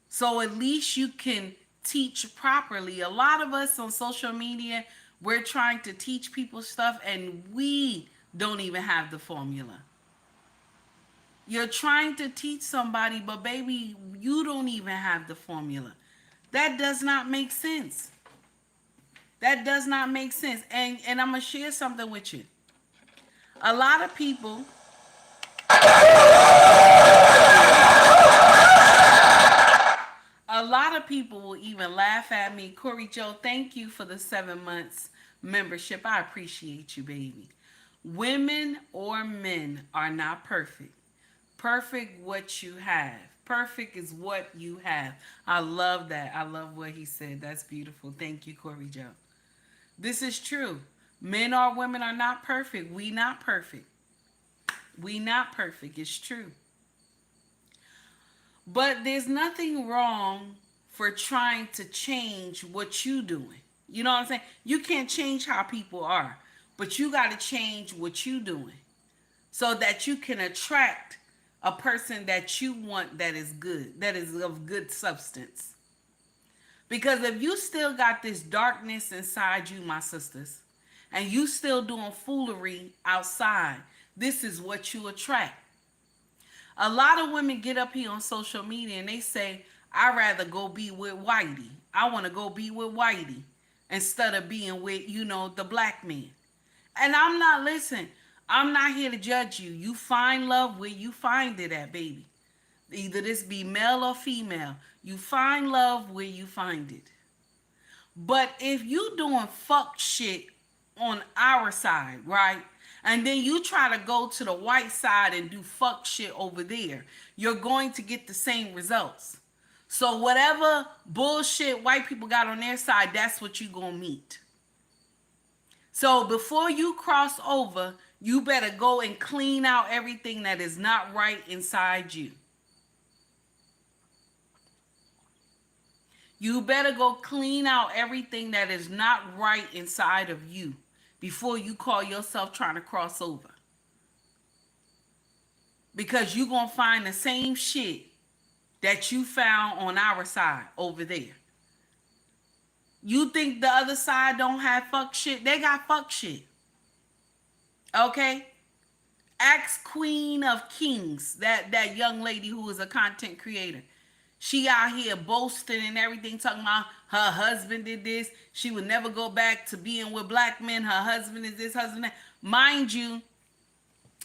So at least you can teach properly. A lot of us on social media, we're trying to teach people stuff and we don't even have the formula. You're trying to teach somebody, but baby, you don't even have the formula. That does not make sense. That does not make sense. And I'm going to share something with you. A lot of people will even laugh at me. Corey Joe, thank you for the 7 months membership. I appreciate you, baby. Women or men are not perfect. Perfect what you have. Perfect is what you have. I love that. I love what he said. That's beautiful. Thank you, Corey Joe. This is true. Men or women are not perfect. We not perfect. We not perfect. It's true. But there's nothing wrong for trying to change what you doing. You know what I'm saying? You can't change how people are, but you got to change what you doing so that you can attract a person that you want that is good, that is of good substance. Because if you still got this darkness inside you, my sisters, and you still doing foolery outside, this is what you attract. A lot of women get up here on social media and they say, I'd rather go be with Whitey. I want to go be with Whitey instead of being with, the black man. And I'm not, listen, I'm not here to judge you. You find love where you find it at, baby. Either this be male or female. You find love where you find it. But if you doing fuck shit on our side, right? And then you try to go to the white side and do fuck shit over there, you're going to get the same results. So whatever bullshit white people got on their side, that's what you gonna meet. So before you cross over, you better go and clean out everything that is not right inside you. You better go clean out everything that is not right inside of you before you call yourself trying to cross over. Because you're going to find the same shit that you found on our side over there. You think the other side don't have fuck shit? They got fuck shit. Okay? Ask Queen of Kings, that young lady who is a content creator. She out here boasting and everything, talking about her husband did this. She would never go back to being with black men. Her husband is this, husband that. Mind you,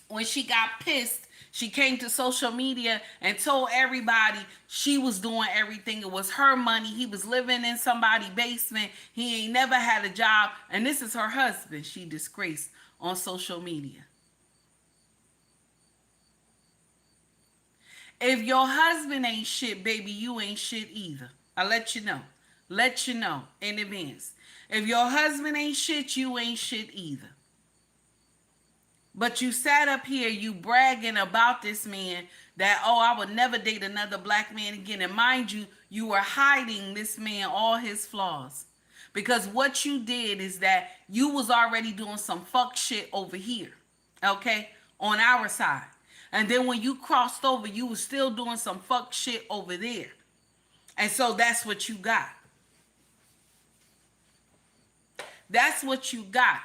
when she got pissed, she came to social media and told everybody she was doing everything. It was her money. He was living in somebody's basement. He ain't never had a job. And this is her husband she disgraced on social media. If your husband ain't shit, baby, you ain't shit either. I let you know. Let you know in advance. If your husband ain't shit, you ain't shit either. But you sat up here, you bragging about this man that, oh, I would never date another black man again. And mind you, you were hiding this man all his flaws. Because what you did is that you was already doing some fuck shit over here, okay, on our side. And then when you crossed over, you was still doing some fuck shit over there. And so that's what you got. That's what you got.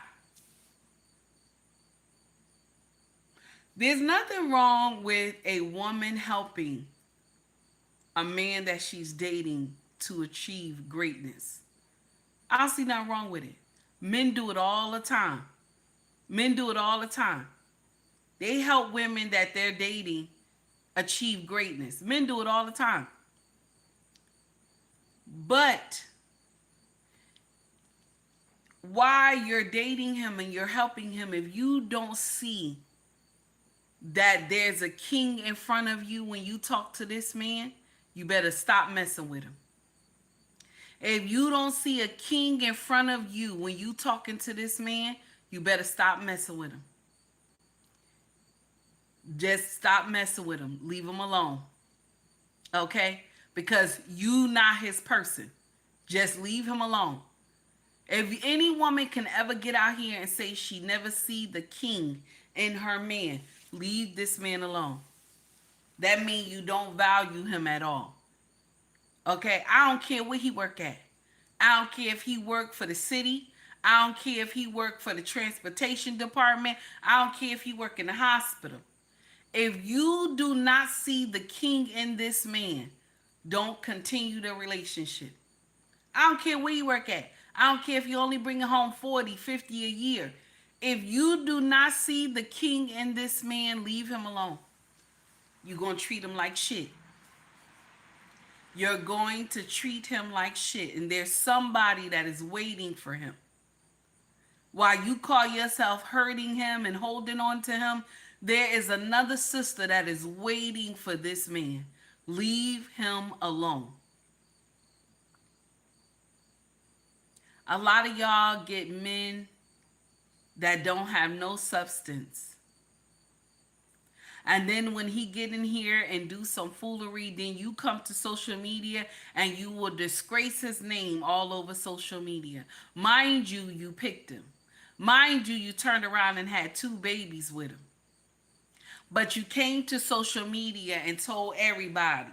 There's nothing wrong with a woman helping a man that she's dating to achieve greatness. I don't see nothing wrong with it. Men do it all the time. Men do it all the time. They help women that they're dating achieve greatness. Men do it all the time. But why you're dating him and you're helping him, if you don't see that there's a king in front of you when you talk to this man, you better stop messing with him. If you don't see a king in front of you when you talking to this man, you better stop messing with him. Just stop messing with him. Leave him alone. Okay? Because you not his person. Just leave him alone. If any woman can ever get out here and say she never see the king in her man, leave this man alone. That means you don't value him at all. Okay? I don't care where he work at. I don't care if he work for the city. I don't care if he work for the transportation department. I don't care if he work in the hospital. If you do not see the king in this man, don't continue the relationship. I don't care where you work at. I don't care if you only bring home 40, 50 a year. If you do not see the king in this man, leave him alone. You're going to treat him like shit. You're going to treat him like shit. And there's somebody that is waiting for him. While you call yourself hurting him and holding on to him, there is another sister that is waiting for this man. Leave him alone. A lot of y'all get men that don't have no substance. And then when he get in here and do some foolery, then you come to social media and you will disgrace his name all over social media. Mind you, you picked him. Mind you, you turned around and had 2 babies with him. But you came to social media and told everybody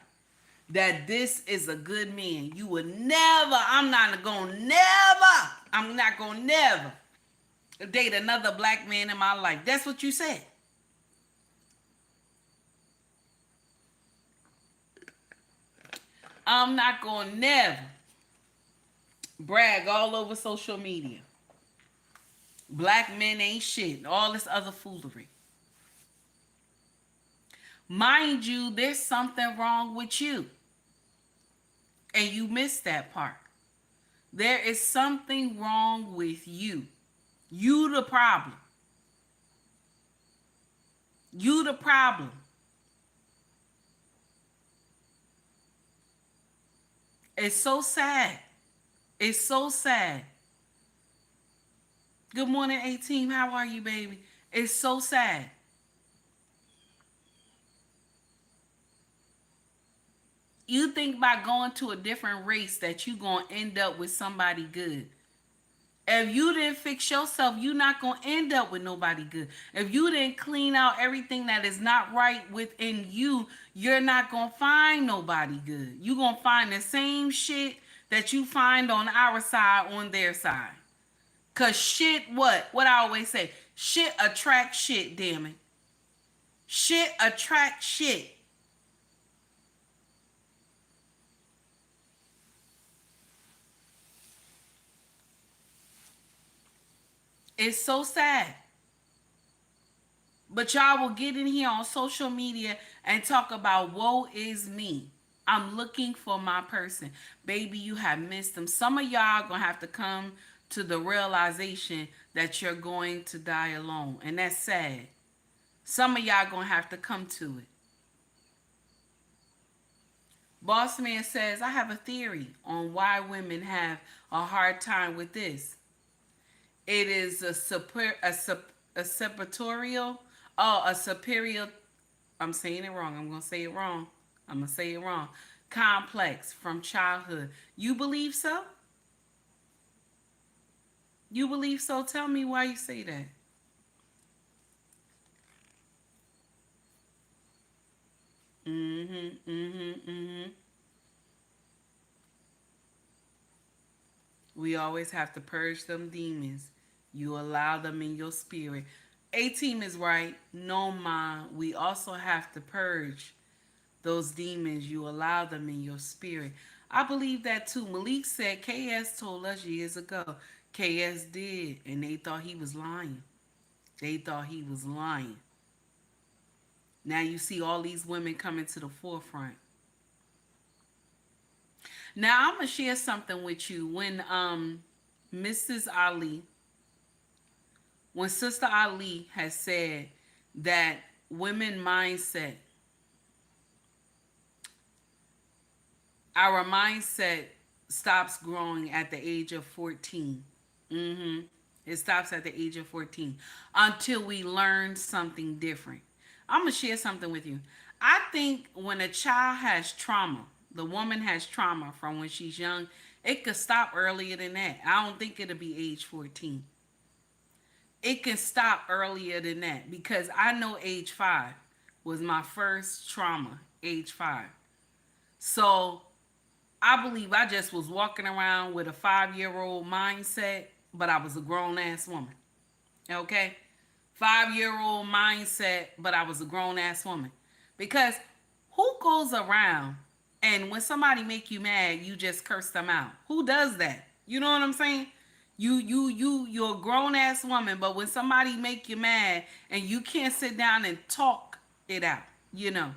that this is a good man. You would never, I'm not gonna never date another black man in my life. That's what you said. I'm not gonna never brag all over social media. Black men ain't shit. All this other foolery. Mind you, there's something wrong with you. And you missed that part. There is something wrong with you. You the problem. You the problem. It's so sad. It's so sad. Good morning, 18. How are you, baby? It's so sad. You think by going to a different race that you going to end up with somebody good. If you didn't fix yourself, you're not going to end up with nobody good. If you didn't clean out everything that is not right within you, you're not going to find nobody good. You're going to find the same shit that you find on our side on their side. Because shit, what? What I always say, shit attracts shit, damn it. Shit attracts shit. It's so sad. But y'all will get in here on social media and talk about woe is me. I'm looking for my person. Baby, you have missed them. Some of y'all gonna have to come to the realization that you're going to die alone. And that's sad. Some of y'all gonna have to come to it. Boss Man says, I have a theory on why women have a hard time with this. It is a superior, I'm saying it wrong. I'm going to say it wrong. Complex from childhood. You believe so? You believe so? Tell me why you say that. We always have to purge them demons. You allow them in your spirit. A-Team is right. No, ma. We also have to purge those demons. You allow them in your spirit. I believe that too. Malik said KS told us years ago. KS did. And they thought he was lying. They thought he was lying. Now you see all these women coming to the forefront. Now I'm going to share something with you. When Mrs. Ali, when Sister Ali has said that women mindset, our mindset stops growing at the age of 14. Mm-hmm. It stops at the age of 14 until we learn something different. I'm going to share something with you. I think when a child has trauma, the woman has trauma from when she's young, it could stop earlier than that. I don't think it'll be age 14. It can stop earlier than that because I know age 5 was my first trauma, age 5. So I believe I just was walking around with a 5-year-old mindset, but I was a grown ass woman. Okay? 5-year-old mindset, but I was a grown ass woman. Because who goes around and when somebody make you mad, you just curse them out? Who does that? You know what I'm saying? You're a grown ass woman, but when somebody make you mad and you can't sit down and talk it out, you know.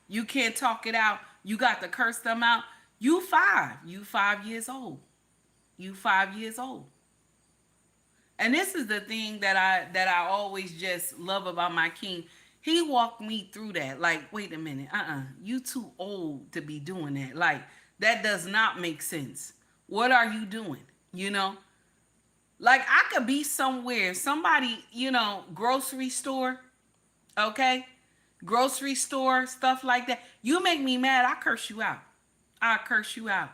You can't talk it out. You got to curse them out. You 5. You 5 years old. You 5 years old. And this is the thing that I always just love about my king. He walked me through that. Like, wait a minute, you too old to be doing that. Like, that does not make sense. What are you doing? You know? Like, I could be somewhere, somebody, grocery store, okay? Grocery store, stuff like that. You make me mad, I curse you out. I curse you out.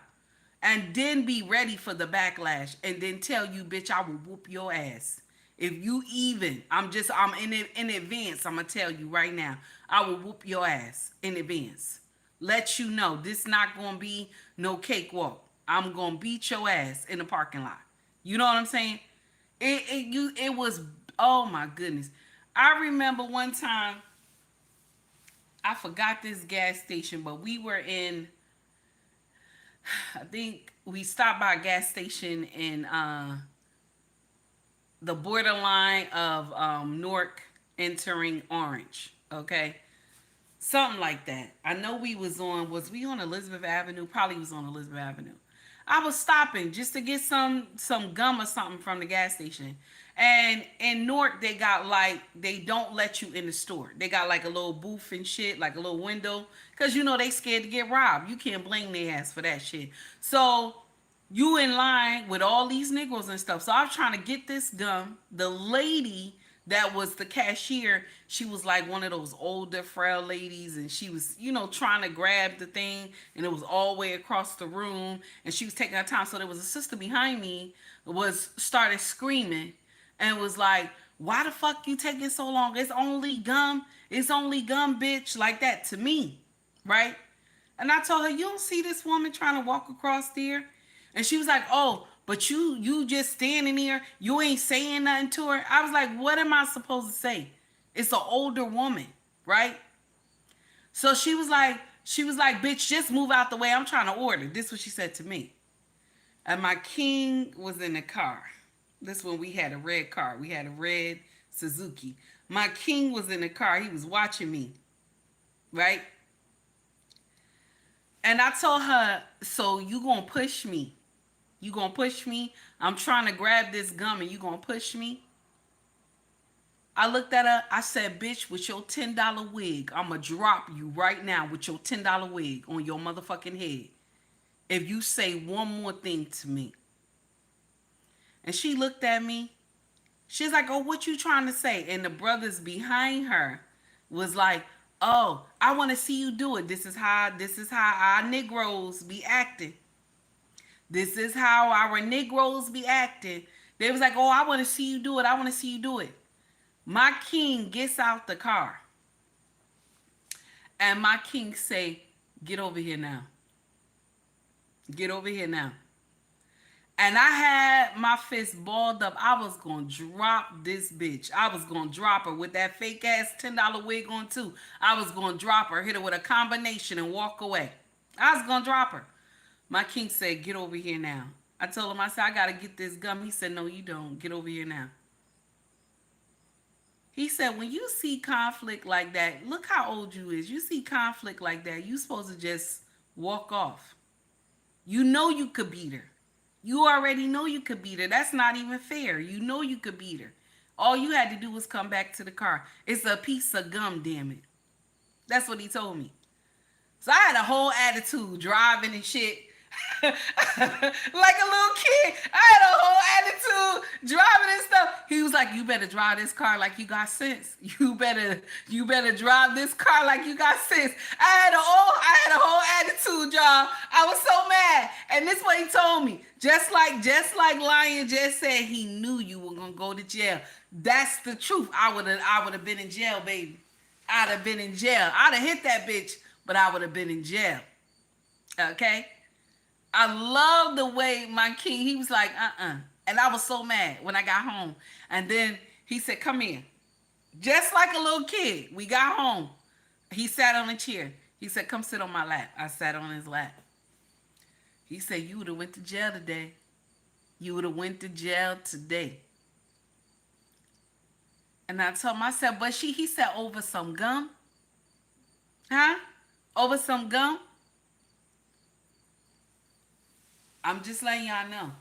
And then be ready for the backlash and then tell you, bitch, I will whoop your ass. If you even, I'm in advance, I'm gonna tell you right now, I will whoop your ass in advance. Let you know this not gonna be no cakewalk. I'm gonna beat your ass in the parking lot. You know what I'm saying? It was, oh my goodness. I remember one time, I forgot this gas station, but we were in, I think we stopped by a gas station in the borderline of Newark entering Orange. Okay, something like that. I know was we on Elizabeth Avenue? Probably was on Elizabeth Avenue. I was stopping just to get some gum or something from the gas station. And in Newark, they don't let you in the store. They got like a little booth and shit, like a little window, cause they scared to get robbed. You can't blame their ass for that shit. So you in line with all these Negroes and stuff. So I was trying to get this gum. The lady that was the cashier, she was like one of those older frail ladies, and she was, trying to grab the thing, and it was all the way across the room, and she was taking her time. So there was a sister behind me started screaming and was like, why the fuck you taking so long? It's only gum. It's only gum, bitch. Like that to me, right? And I told her, you don't see this woman trying to walk across there? And she was like, oh, but you just standing there, you ain't saying nothing to her. I was like, what am I supposed to say? It's an older woman, right? So she was like, bitch, just move out the way. I'm trying to order. This is what she said to me. And my king was in the car. This when we had a red car. We had a red Suzuki. My king was in the car. He was watching me, right? And I told her, so you gonna push me? You gonna push me? I'm trying to grab this gum and you gonna push me? I looked at her. I said, bitch, with your $10 wig, I'ma drop you right now with your $10 wig on your motherfucking head if you say one more thing to me. And she looked at me. She's like, oh, what you trying to say? And the brothers behind her was like, oh, I want to see you do it. This is how our Negroes be acting. This is how our Negroes be acting. They was like, oh, I want to see you do it. I want to see you do it. My king gets out the car. And my king say, get over here now. Get over here now. And I had my fist balled up. I was going to drop this bitch. I was going to drop her with that fake ass $10 wig on too. I was going to drop her, hit her with a combination and walk away. I was going to drop her. My king said, get over here now. I told him, I said, I got to get this gum. He said, no, you don't. Get over here now. He said, when you see conflict like that, look how old you is. You see conflict like that, you supposed to just walk off. You know you could beat her. You already know you could beat her. That's not even fair. You know you could beat her. All you had to do was come back to the car. It's a piece of gum, damn it. That's what he told me. So I had a whole attitude driving and shit. Like a little kid. I had a whole attitude driving and stuff. He was like, you better drive this car like you got sense. You better drive this car like you got sense. I had a whole attitude, y'all. I was so mad. And this is what he told me. Just like Lion just said, he knew you were gonna go to jail. That's the truth. I would have been in jail, baby. I'd have been in jail. I'd have hit that bitch, but I would have been in jail. Okay? I love the way my king, he was like, And I was so mad when I got home. And then he said, come here. Just like a little kid. We got home. He sat on a chair. He said, come sit on my lap. I sat on his lap. He said, you would have went to jail today. You would have went to jail today. And I told him, I said, but he said, over some gum? Huh? Over some gum? I'm just letting y'all know.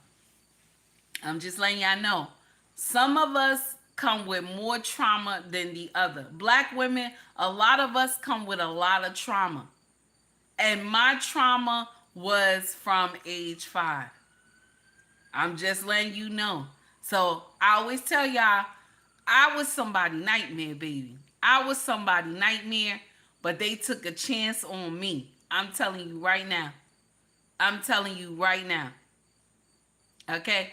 I'm just letting y'all know. Some of us come with more trauma than the other. Black women, a lot of us come with a lot of trauma. And my trauma was from age 5. I'm just letting you know. So I always tell y'all, I was somebody nightmare, baby. I was somebody nightmare, but they took a chance on me. I'm telling you right now. I'm telling you right now. Okay?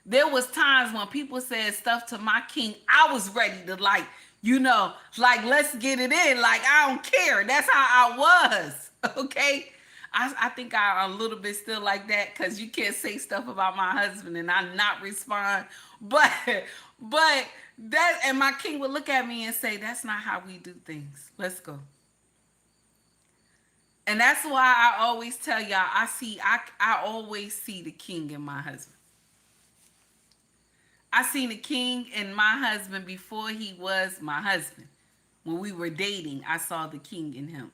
There was times when people said stuff to my king, I was ready to let's get it in. Like, I don't care. That's how I was. Okay? I think I'm a little bit still like that because you can't say stuff about my husband and I not respond. But that, and my king would look at me and say, that's not how we do things. Let's go. And that's why I always tell y'all, I always see the king in my husband. I seen the king in my husband before he was my husband. When we were dating, I saw the king in him.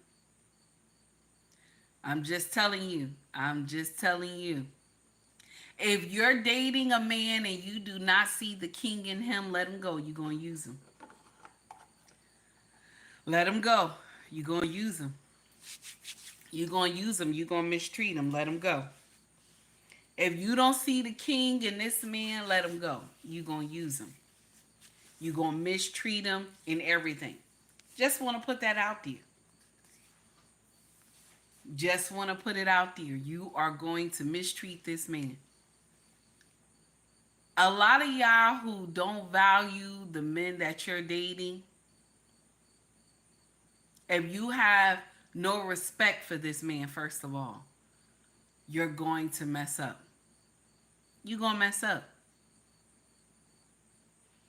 I'm just telling you. I'm just telling you. If you're dating a man and you do not see the king in him, let him go. You're going to use him. Let him go. You're going to use him. You're going to use him. You're going to mistreat him. Let him go. If you don't see the king in this man, let him go. You're going to use him. You're going to mistreat him in everything. Just want to put that out there. Just want to put it out there. You are going to mistreat this man. A lot of y'all who don't value the men that you're dating, if you have no respect for this man, first of all, you're going to mess up. You're going to mess up.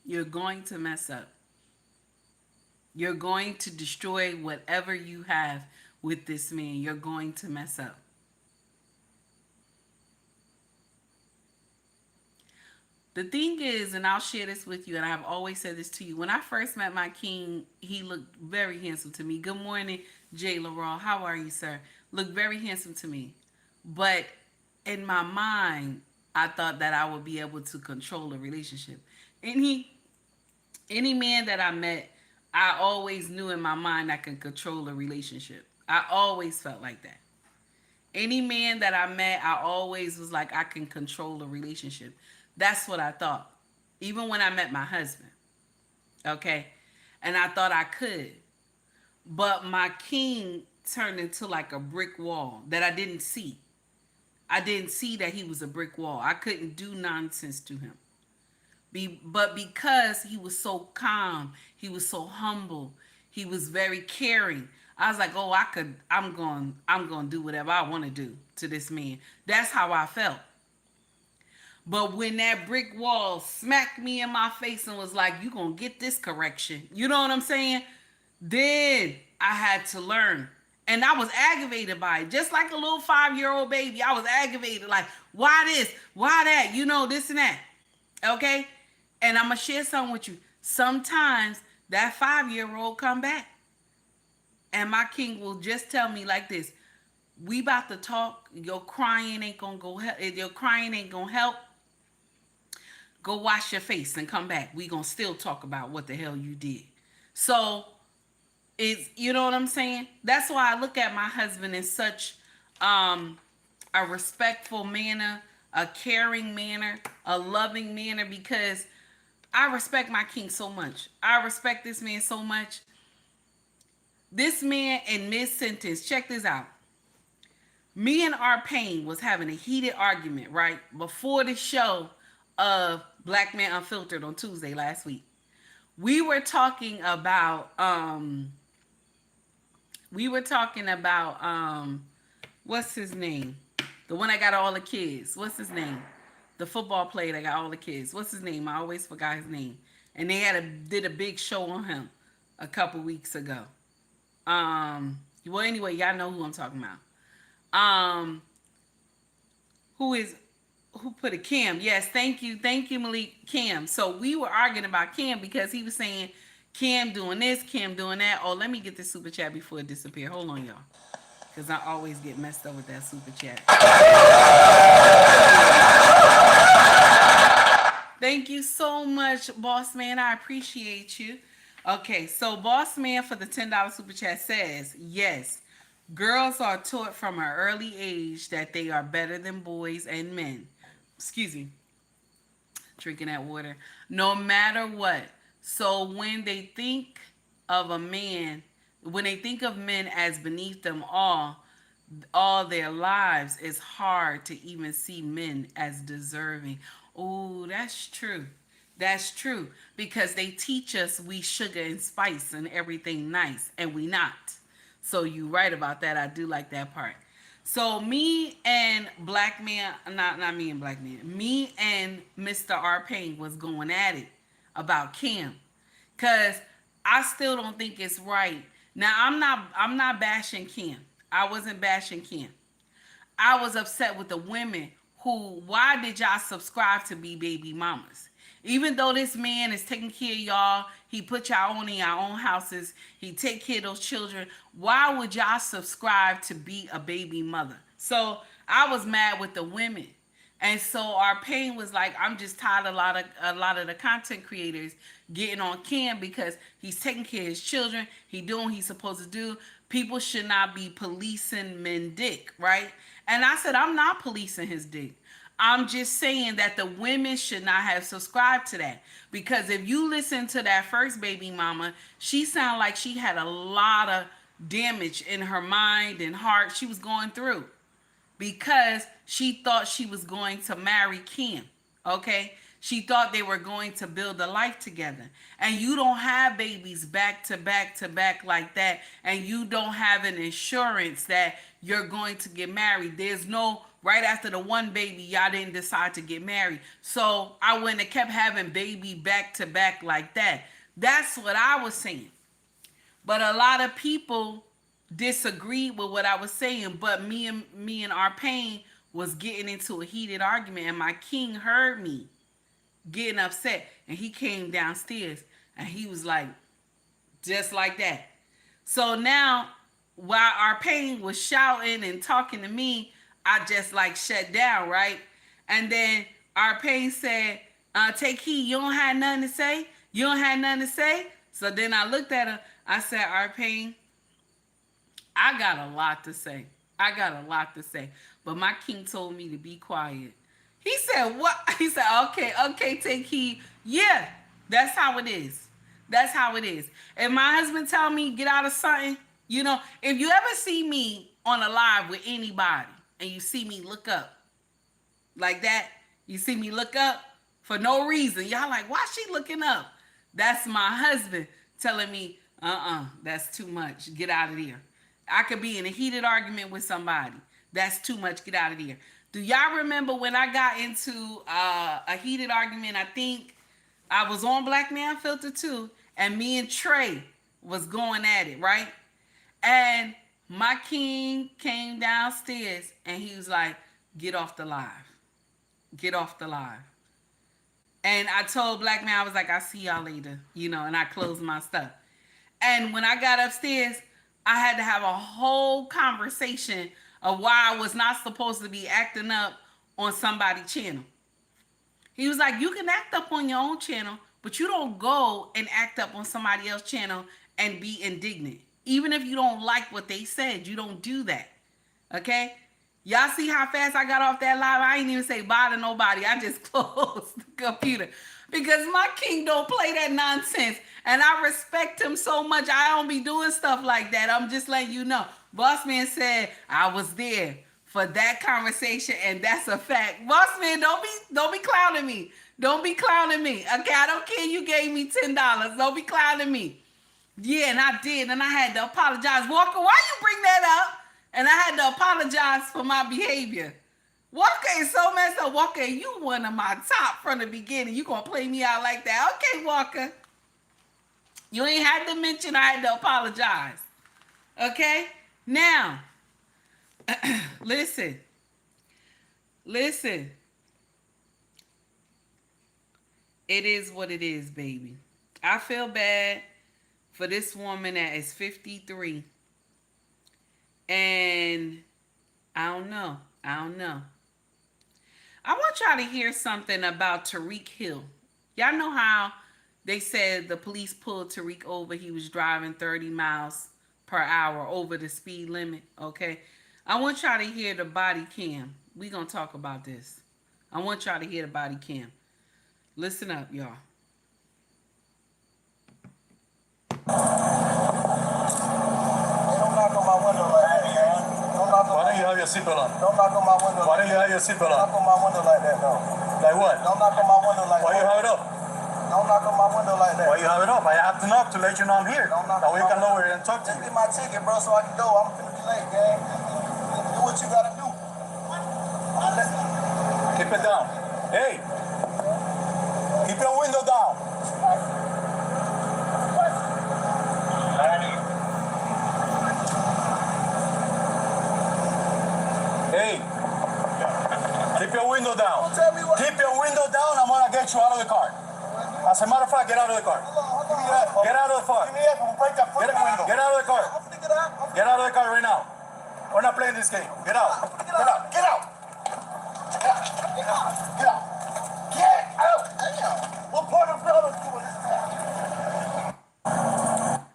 You're going to mess up. You're going to destroy whatever you have with this man. You're going to mess up. The thing is, and I'll share this with you, and I've always said this to you, when I first met my king, he looked very handsome to me. Good morning, Jay LaRaw. How are you, sir? Looked very handsome to me. But in my mind, I thought that I would be able to control a relationship. Any man that I met, I always knew in my mind I could control a relationship. I always felt like that. Any man that I met, I always was like, I can control a relationship. That's what I thought. Even when I met my husband. Okay? And I thought I could. But my king turned into like a brick wall that I didn't see. I didn't see that he was a brick wall. I couldn't do nonsense to him. But because he was so calm, he was so humble, he was very caring. I was like, oh, I'm going to do whatever I want to do to this man. That's how I felt. But when that brick wall smacked me in my face and was like, you going to get this correction. You know what I'm saying? Then I had to learn. And I was aggravated by it. Just like a little 5-year-old baby. I was aggravated. Like, why this? Why that? You know, this and that. Okay? And I'm going to share something with you. Sometimes that 5-year-old come back. And my king will just tell me like this. We about to talk. Your crying ain't gonna go help. Your crying ain't gonna help. Go wash your face and come back. We gonna still talk about what the hell you did. So it's, you know what I'm saying? That's why I look at my husband in such um a respectful manner, a caring manner, a loving manner, because I respect my king so much. I respect this man so much. This man in mid-sentence, check this out. Me and our pain was having a heated argument, right? Before the show of Black Man Unfiltered on Tuesday last week. We were talking about what's his name? The one that got all the kids. What's his name? The football player that got all the kids. What's his name? I always forgot his name. And they did a big show on him a couple weeks ago. Well, anyway, y'all know who I'm talking about. Who put a Cam? Yes, thank you, Malik. Cam. So we were arguing about Cam because he was saying Cam doing this, Cam doing that. Oh, let me get this super chat before it disappears. Hold on, y'all, because I always get messed up with that super chat. Thank you so much, Boss Man. I appreciate you. Okay, so Boss Man for the $10 super chat says, yes, girls are taught from an early age that they are better than boys and men. Excuse me. Drinking that water. No matter what. So when they think of men as beneath them all their lives, it's hard to even see men as deserving. Oh, that's true. That's true. Because they teach us we sugar and spice and everything nice, and we not. So you right about that. I do like that part. So me and Black Man, not me and Black Man, me and Mr. R. Payne was going at it about Kim. Cause I still don't think it's right. Now I'm not bashing Kim. I wasn't bashing Kim. I was upset with the women why did y'all subscribe to be baby mamas? Even though this man is taking care of y'all, he put y'all on in your own houses, he take care of those children, why would y'all subscribe to be a baby mother? So I was mad with the women. And so our pain was like, I'm just tired of a lot of the content creators getting on Cam because he's taking care of his children. He doing what he's supposed to do. People should not be policing men dick, right? And I said, I'm not policing his dick. I'm just saying that the women should not have subscribed to that. Because if you listen to that first baby mama, she sounded like she had a lot of damage in her mind and heart she was going through. Because she thought she was going to marry Kim, okay? She thought they were going to build a life together. And you don't have babies back to back to back like that. And you don't have an insurance that you're going to get married. There's no, right after the one baby, y'all didn't decide to get married. So I wouldn't have kept having baby back to back like that. That's what I was saying. But a lot of people disagreed with what I was saying, but me and our pain was getting into a heated argument, and my king heard me getting upset, and he came downstairs and he was like, just like that. So now while our pain was shouting and talking to me, I just like shut down, right? And then our pain said, take heed, you don't have nothing to say? You don't have nothing to say? So then I looked at her, I said, our pain, I got a lot to say. But my king told me to be quiet. He said, what? He said, okay, take heed. Yeah, that's how it is. If my husband tell me get out of something, if you ever see me on a live with anybody and you see me look up like that, you see me look up for no reason. Y'all like, why she looking up? That's my husband telling me, that's too much. Get out of there. I could be in a heated argument with somebody. That's too much. Get out of there. Do y'all remember when I got into a heated argument? I think I was on Black Man Filter too, and me and Trey was going at it, right? And my king came downstairs and he was like, get off the live. And I told Black Man, I was like, I'll see y'all later, and I closed my stuff. And when I got upstairs, I had to have a whole conversation of why I was not supposed to be acting up on somebody's channel. He was like, you can act up on your own channel, but you don't go and act up on somebody else's channel and be indignant. Even if you don't like what they said, you don't do that. Okay? Y'all see how fast I got off that live? I ain't even say bye to nobody. I just closed the computer. Because my king don't play that nonsense. And I respect him so much. I don't be doing stuff like that. I'm just letting you know. Boss man said I was there for that conversation, and that's a fact. Boss man, don't be clowning me. Don't be clowning me. Okay, I don't care you gave me $10. Don't be clowning me. Yeah, and I did, and I had to apologize. Walker, why you bring that up? And I had to apologize for my behavior. Walker is so messed up. Walker, you one of my top from the beginning. You gonna play me out like that? Okay, Walker. You ain't had to mention I had to apologize. Okay? Now, listen. It is what it is, baby. I feel bad for this woman that is 53. And I don't know. I want y'all to hear something about Tariq Hill. Y'all know how they said the police pulled Tariq over. He was driving 30 miles per hour over the speed limit, okay? I want y'all to hear the body cam. We gonna talk about this. I want y'all to hear the body cam. Listen up, y'all. Don't knock on my window like that, man. Why don't you have your seatbelt on? Don't knock on my window. Why don't you have your seatbelt on? Don't knock on my window like that, no. Like what? Don't knock on my window like that. Why you have it up? Don't knock on my window like that. Why you have it up? I have to knock to let you know I'm here. Don't knock. That way you can lower it and talk to me. Just get my ticket, bro, so I can go. I'm finna be late, gang. Do what you gotta do. Keep it down. Hey. Keep your window down. Hey, keep your window down. Keep your window down. I'm gonna get you out of the car. As a matter of fact, get out of the car. Get out of the car. Get out of the car. Get out of the car right now. We're not playing this game. Get out. Get out. Get out. Get out. Get out. Get out. What part of building doing this?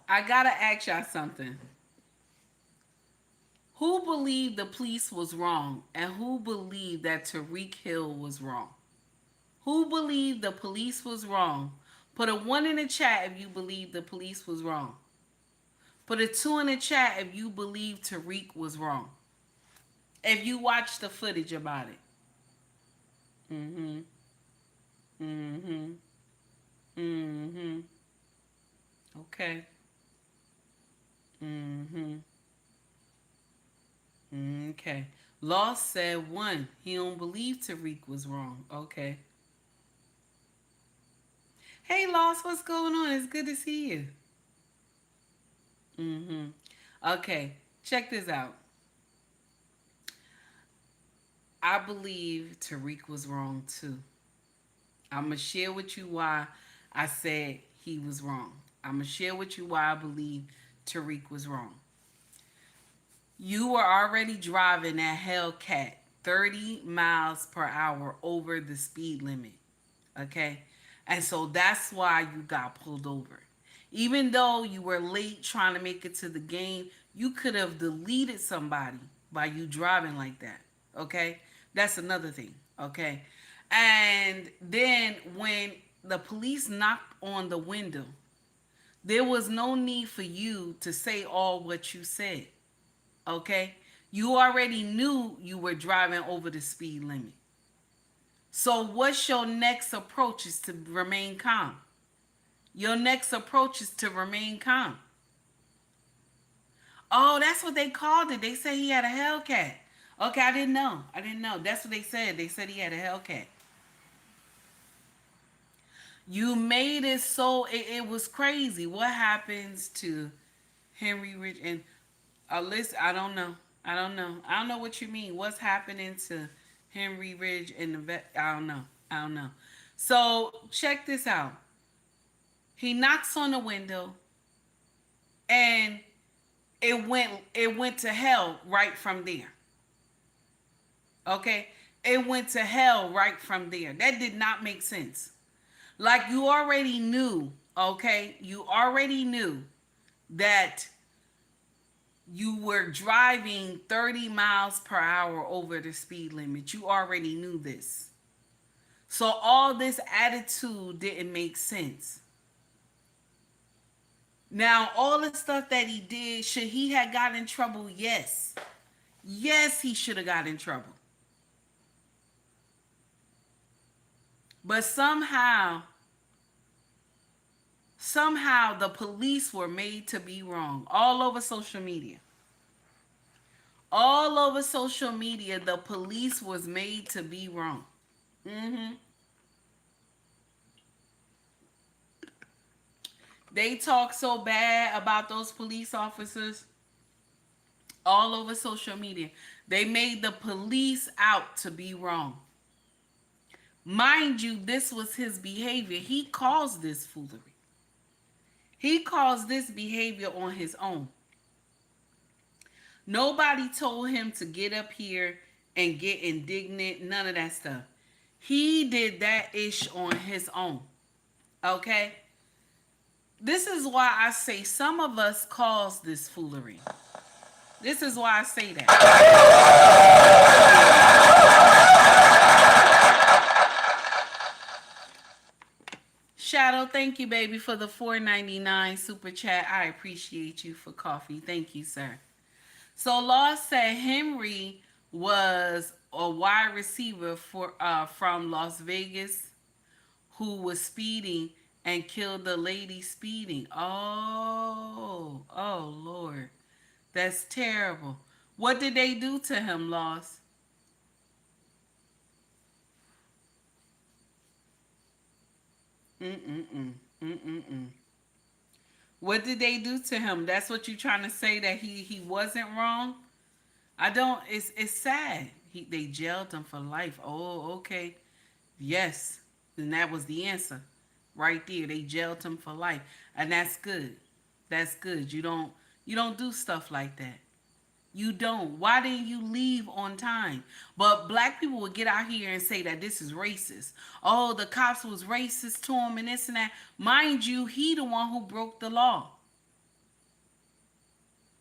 I gotta ask y'all something. Who believed the police was wrong, and who believed that Tariq Hill was wrong? Who believed the police was wrong? Put a 1 in the chat if you believe the police was wrong. Put a 2 in the chat if you believe Tariq was wrong. If you watched the footage about it. Okay. Okay. Loss said 1. He don't believe Tariq was wrong. Okay. Hey, Loss, what's going on? It's good to see you. Okay, check this out. I believe Tariq was wrong too. I'm going to share with you why I said he was wrong. I'm going to share with you why I believe Tariq was wrong. You were already driving that Hellcat 30 miles per hour over the speed limit. Okay? And so that's why you got pulled over. Even though you were late trying to make it to the game, you could have deleted somebody by you driving like that. Okay? That's another thing. Okay? And then when the police knocked on the window, there was no need for you to say all what you said. Okay? You already knew you were driving over the speed limit. So what's your next approach is to remain calm. Your next approach is to remain calm. Oh, that's what they called it. They said he had a Hellcat. Okay, I didn't know. That's what they said. They said he had a Hellcat. You made it so it was crazy. What happens to Henry Rich and Alyssa? I don't know. I don't know what you mean. What's happening to Henry Ridge and the vet? I don't know. So check this out. He knocks on the window, and it went to hell right from there. Okay? It went to hell right from there. That did not make sense. Like you already knew, okay? You already knew that you were driving 30 miles per hour over the speed limit. You already knew this. So all this attitude didn't make sense. Now, all the stuff that he did, should he have got in trouble? Yes. Yes, he should have got in trouble. But somehow the police were made to be wrong. All over social media. All over social media, the police was made to be wrong. They talk so bad about those police officers all over social media. They made the police out to be wrong. Mind you, this was his behavior. He caused this foolery. He caused this behavior on his own. Nobody told him to get up here and get indignant. None of that stuff. He did that ish on his own. Okay? This is why I say some of us cause this foolery. This is why I say that. Shadow, thank you, baby, for the $4.99 super chat. I appreciate you for coffee. Thank you, sir. So Law said Henry was a wide receiver from Las Vegas who was speeding and killed the lady speeding. Oh, Lord. That's terrible. What did they do to him, Loss? What did they do to him? That's what you're trying to say, that he wasn't wrong? I don't. It's sad. They jailed him for life. Oh, okay. Yes. And that was the answer. Right there. They jailed him for life. And that's good. That's good. You don't do stuff like that. You don't. Why didn't you leave on time? But black people would get out here and say that this is racist. Oh, the cops was racist to him and this and that. Mind you, he the one who broke the law.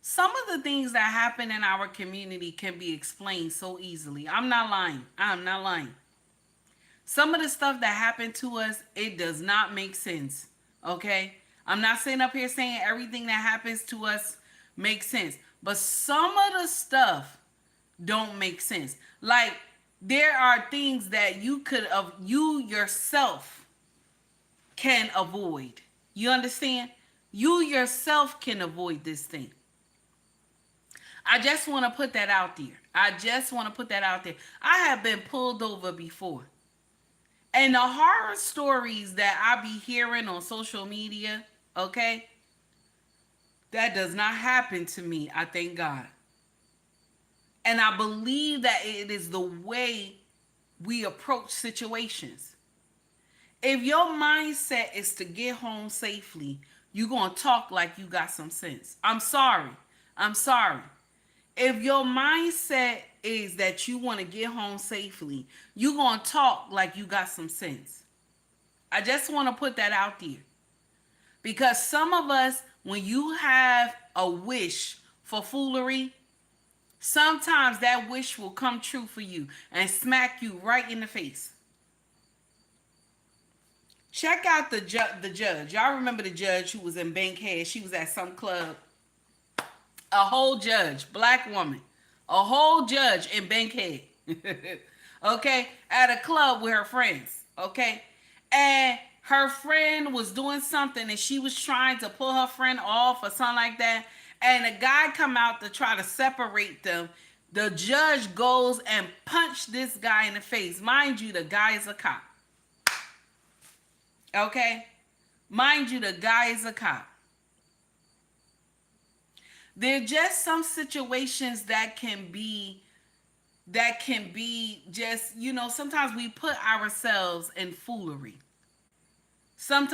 Some of the things that happen in our community can be explained so easily. I'm not lying. I'm not lying. Some of the stuff that happened to us, it does not make sense. Okay? I'm not sitting up here saying everything that happens to us makes sense. But some of the stuff don't make sense. Like, there are things that you yourself can avoid. You understand? You yourself can avoid this thing. I just want to put that out there. I have been pulled over before. And the horror stories that I be hearing on social media, okay? That does not happen to me, I thank God. And I believe that it is the way we approach situations. If your mindset is to get home safely, you're going to talk like you got some sense. I'm sorry. If your mindset is that you want to get home safely, you're going to talk like you got some sense. I just want to put that out there. Because some of us, when you have a wish for foolery, sometimes that wish will come true for you and smack you right in the face. Check out the judge. Y'all remember the judge who was in Bankhead? She was at some club. A whole judge, black woman. A whole judge in Bankhead. Okay? At a club with her friends. Okay? And her friend was doing something and she was trying to pull her friend off or something like that. And a guy come out to try to separate them. The judge goes and punched this guy in the face. Mind you, the guy is a cop. Okay? Mind you, the guy is a cop. There are just some situations that can be just, sometimes we put ourselves in foolery. I'm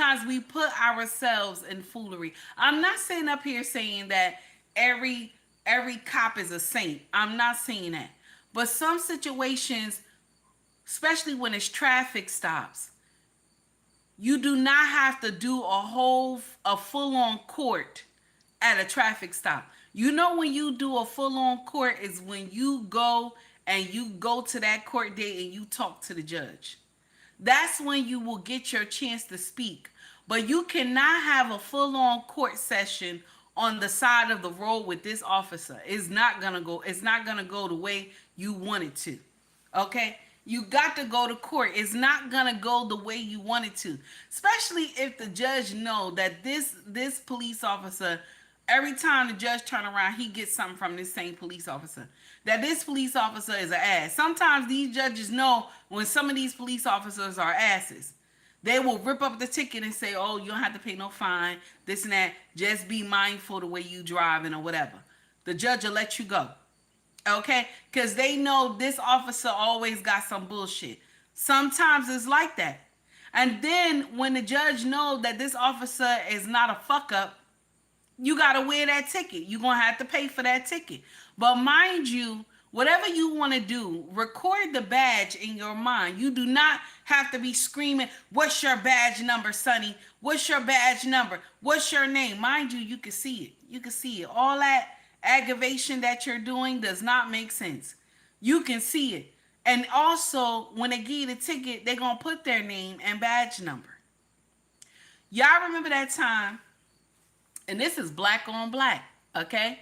not sitting up here saying that every cop is a saint. I'm not saying that. But some situations, especially when it's traffic stops, you do not have to do a full-on court at a traffic stop. You know, when you do a full-on court is when you go to that court date and you talk to the judge. That's when you will get your chance to speak. But you cannot have a full-on court session on the side of the road with this officer. It's not gonna go the way you want it to. Okay? You got to go to court. It's not gonna go the way you want it to. Especially if the judge know that this police officer, every time the judge turn around, he gets something from this same police officer. That this police officer is an ass. Sometimes these judges know when some of these police officers are asses. They will rip up the ticket and say, oh, you don't have to pay no fine, this and that. Just be mindful the way you driving or whatever. The judge will let you go. Okay? Because they know this officer always got some bullshit. Sometimes it's like that. And then when the judge knows that this officer is not a fuck up, you got to wear that ticket. You're going to have to pay for that ticket. But mind you, whatever you want to do, record the badge in your mind. You do not have to be screaming, what's your badge number, Sonny? What's your badge number? What's your name? Mind you, you can see it. You can see it. All that aggravation that you're doing does not make sense. You can see it. And also, when they give you the ticket, they're going to put their name and badge number. Y'all remember that time? And this is black on black, okay?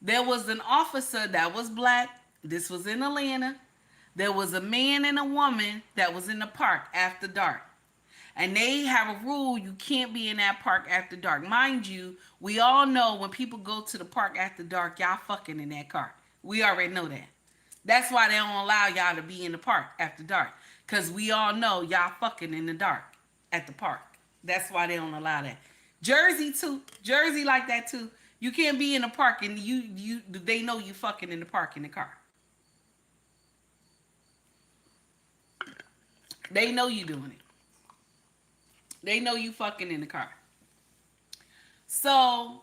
There was an officer that was black. This was in Atlanta. There was a man and a woman that was in the park after dark. And they have a rule, you can't be in that park after dark. Mind you, we all know when people go to the park after dark, y'all fucking in that car. We already know that. That's why they don't allow y'all to be in the park after dark. Because we all know y'all fucking in the dark at the park. That's why they don't allow that. Jersey too. Jersey like that too. You can't be in the park and they know you fucking in the park in the car. They know you doing it. They know you fucking in the car. So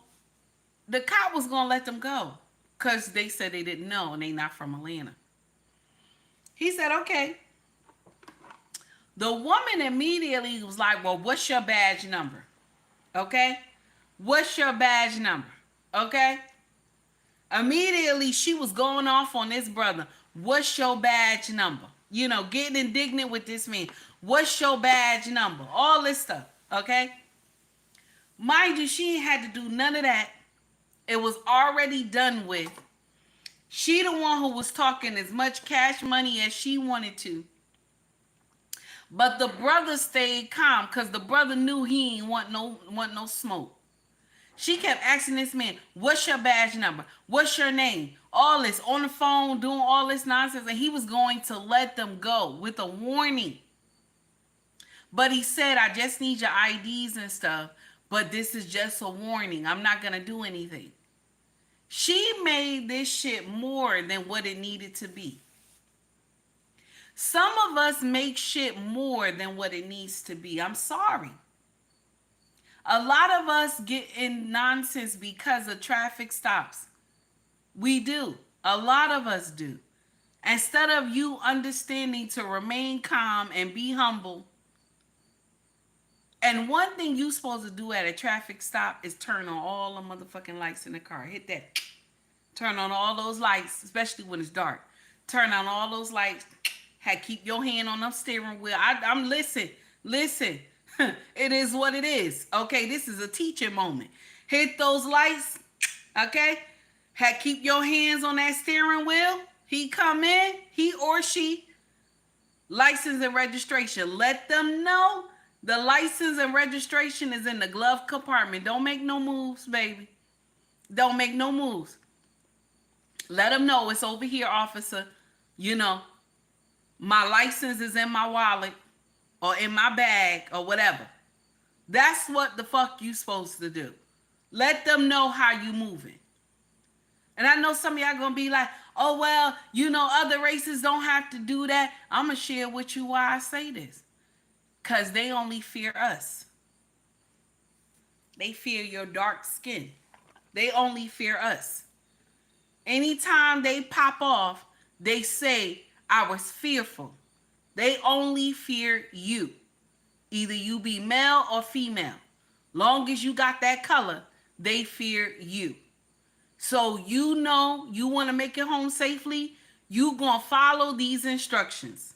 the cop was gonna let them go because they said they didn't know and they not from Atlanta. He said, okay. The woman immediately was like, well, what's your badge number? Okay? What's your badge number? Okay? Immediately, she was going off on this brother. What's your badge number? You know, getting indignant with this man. What's your badge number? All this stuff. Okay? Mind you, she ain't had to do none of that. It was already done with. She the one who was talking as much cash money as she wanted to. But the brother stayed calm because the brother knew he ain't want no smoke. She kept asking this man, what's your badge number? What's your name? All this on the phone, doing all this nonsense. And he was going to let them go with a warning. But he said, I just need your IDs and stuff. But this is just a warning. I'm not going to do anything. She made this shit more than what it needed to be. Some of us make shit more than what it needs to be. I'm sorry. A lot of us get in nonsense because of traffic stops. We do. A lot of us do. Instead of you understanding to remain calm and be humble. And one thing you're supposed to do at a traffic stop is turn on all the motherfucking lights in the car. Hit that. Turn on all those lights, especially when it's dark. Turn on all those lights. Keep your hand on the steering wheel. I'm listen. It is what it is. Okay, this is a teaching moment. Hit those lights. Okay, keep your hands on that steering wheel. He come in, he or she, license and registration. Let them know the license and registration is in the glove compartment. Don't make no moves, baby. Don't make no moves. Let them know it's over here, officer. You know, my license is in my wallet or in my bag or whatever. That's what the fuck you supposed to do. Let them know how you moving. And I know some of y'all gonna be like, oh, well, you know, other races don't have to do that. I'm gonna share with you why I say this. Because they only fear us. They fear your dark skin. They only fear us. Anytime they pop off, They say, I was fearful. They only fear you. Either you be male or female. Long as you got that color, they fear you. So you know you want to make it home safely, you gonna follow these instructions.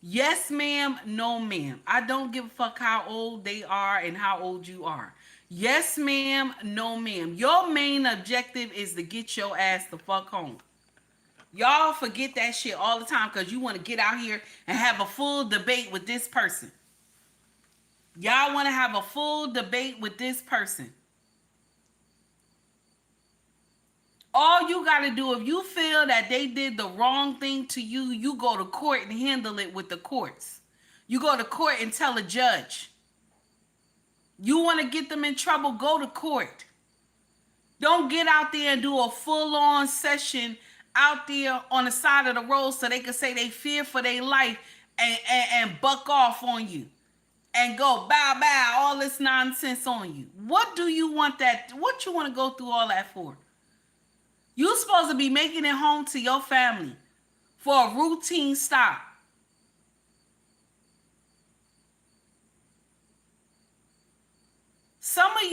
Yes, ma'am, no, ma'am. I don't give a fuck how old they are and how old you are. Yes, ma'am, no, ma'am. Your main objective is to get your ass the fuck home. Y'all forget that shit all the time because you want to get out here and have a full debate with this person. Y'all want to have a full debate with this person. All you got to do, if you feel that they did the wrong thing to you, you go to court and handle it with the courts. You go to court and tell a judge. You want to get them in trouble, go to court. Don't get out there and do a full-on session out there on the side of the road so they can say they fear for their life and buck off on you. And go bow bow, all this nonsense on you. What do you want that? What you want to go through all that for? You supposed to be making it home to your family for a routine stop. Some of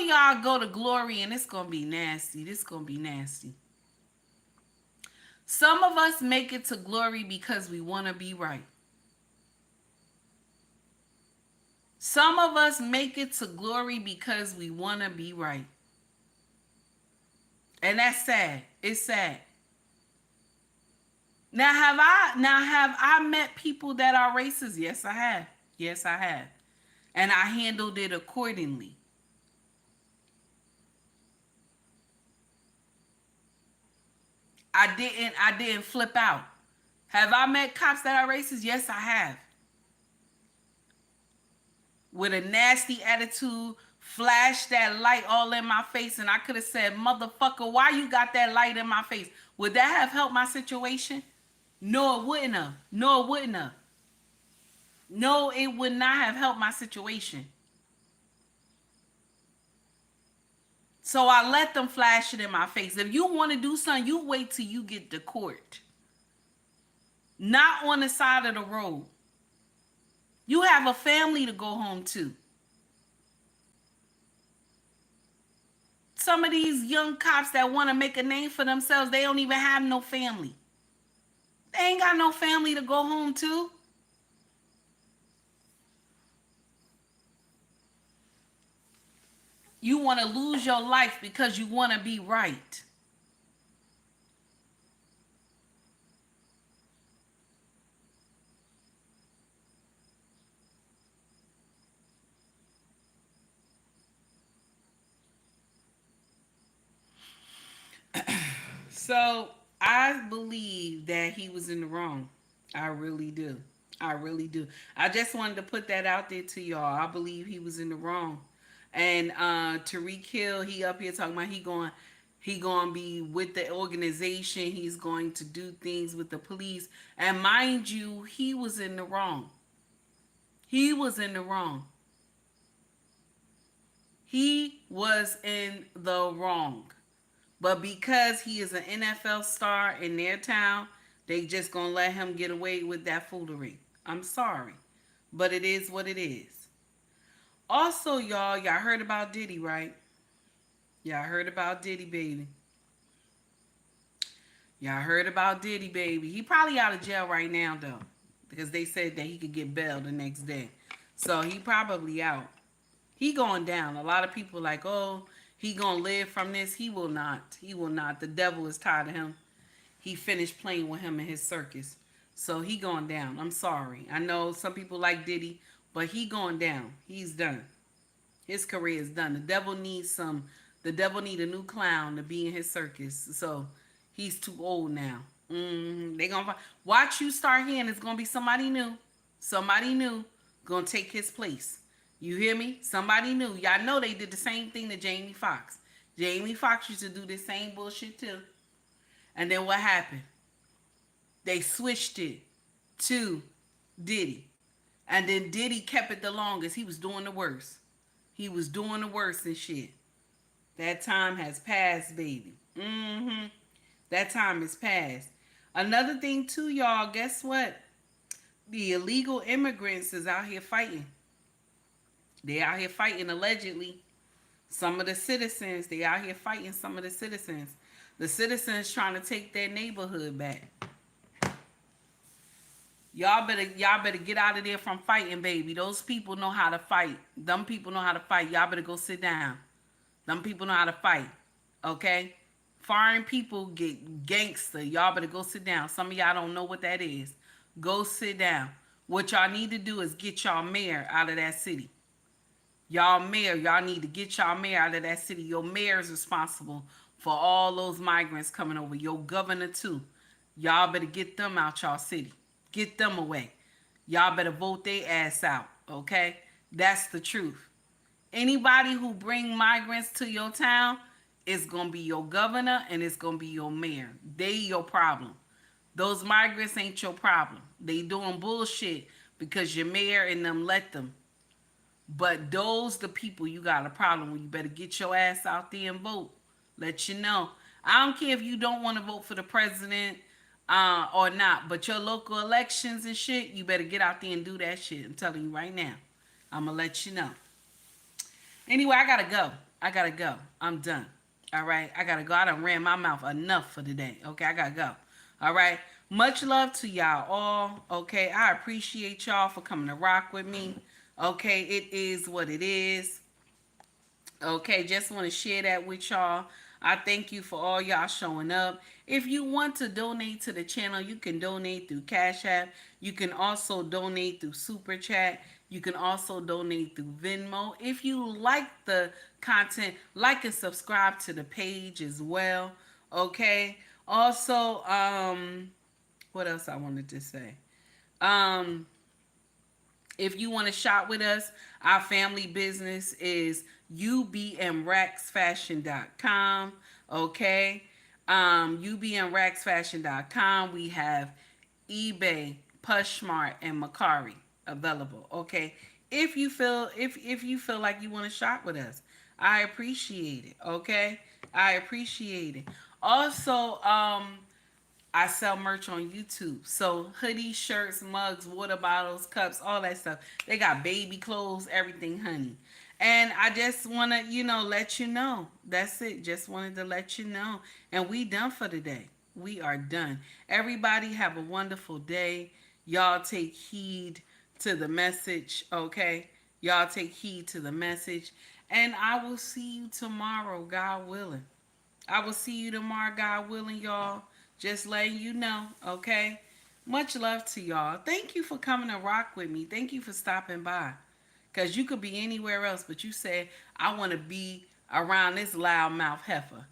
y'all go to glory and it's gonna be nasty. This gonna be nasty. Some of us make it to glory because we want to be right. Some of us make it to glory because we want to be right. And that's sad. It's sad. Now have I met people that are racist? Yes, I have. Yes, I have. And I handled it accordingly. I didn't flip out. Have I met cops that are racist? Yes, I have. With a nasty attitude, flashed that light all in my face, and I could have said, motherfucker, why you got that light in my face? Would that have helped my situation? No, it wouldn't have. No, it wouldn't have. No, it would not have helped my situation. So I let them flash it in my face. If you want to do something, you wait till you get to court. Not on the side of the road. You have a family to go home to. Some of these young cops that want to make a name for themselves, they don't even have no family. They ain't got no family to go home to. You want to lose your life because you want to be right. So I believe that he was in the wrong. I really do. I really do. I just wanted to put that out there to y'all. I believe he was in the wrong. And Tariq Hill, he up here talking about he going to be with the organization. He's going to do things with the police. And mind you, he was in the wrong. He was in the wrong. He was in the wrong. But because he is an NFL star in their town, they just gonna let him get away with that foolery. I'm sorry, but it is what it is. Also, y'all heard about Diddy, right? Y'all heard about Diddy, baby. Y'all heard about Diddy, baby. He probably out of jail right now, though, because they said that he could get bail the next day. So he probably out. He going down. A lot of people like, oh, he gonna live from this. He will not. He will not. The devil is tired of him. He finished playing with him in his circus. So he going down. I'm sorry. I know some people like Diddy, but he going down. He's done. His career is done. The devil need a new clown to be in his circus. So he's too old now. They gonna watch you start hearing it's gonna be somebody new. Somebody new gonna take his place. You hear me? Somebody new. Y'all know they did the same thing to Jamie Foxx. Jamie Foxx used to do the same bullshit too. And then what happened? They switched it to Diddy. And then Diddy kept it the longest. He was doing the worst. He was doing the worst and shit. That time has passed, baby. That time is past. Another thing too, y'all, guess what? The illegal immigrants is out here fighting. They out here fighting allegedly. Some of the citizens, they out here fighting some of the citizens. The citizens trying to take their neighborhood back. Y'all better get out of there from fighting, baby. Those people know how to fight. Them people know how to fight. Y'all better go sit down. Them people know how to fight. Okay? Foreign people get gangster. Y'all better go sit down. Some of y'all don't know what that is. Go sit down. What y'all need to do is get y'all mayor out of that city. Y'all mayor, y'all need to get y'all mayor out of that city. Your mayor is responsible for all those migrants coming over. Your governor too. Y'all better get them out y'all city. Get them away. Y'all better vote their ass out. Okay? That's the truth. Anybody who bring migrants to your town is gonna be your governor and it's gonna be your mayor. They your problem. Those migrants ain't your problem. They doing bullshit because your mayor and them let them. But those the people you got a problem with. You better get your ass out there and vote. Let you know. I don't care if you don't want to vote for the president or not, but your local elections and shit, you better get out there and do that shit. I'm telling you right now. I'm gonna let you know. Anyway, I gotta go. I gotta go. I'm done. All right. I gotta go. I done ran my mouth enough for today. Okay, I gotta go. All right. Much love to y'all all. Okay. I appreciate y'all for coming to rock with me. Okay, it is what it is. Okay, just want to share that with y'all. I thank you for all y'all showing up. If you want to donate to the channel, you can donate through Cash App. You can also donate through Super Chat. You can also donate through Venmo. If you like the content, like and subscribe to the page as well. Okay. Also, what else I wanted to say? Um, if you want to shop with us, our family business is ubmracksfashion.com. Okay. ubmracksfashion.com. We have eBay, Pushmart, and Macari available. Okay. If you feel like you want to shop with us, I appreciate it. Okay. I appreciate it. Also, I sell merch on YouTube. So hoodies, shirts, mugs, water bottles, cups, all that stuff. They got baby clothes, everything, honey. And I just want to, let you know. That's it. Just wanted to let you know. And we done for today. We are done. Everybody have a wonderful day. Y'all take heed to the message, okay? Y'all take heed to the message. And I will see you tomorrow, God willing. I will see you tomorrow, God willing, y'all. Just letting you know, okay? Much love to y'all. Thank you for coming to rock with me. Thank you for stopping by. Because you could be anywhere else, but you said, I want to be around this loudmouth heifer.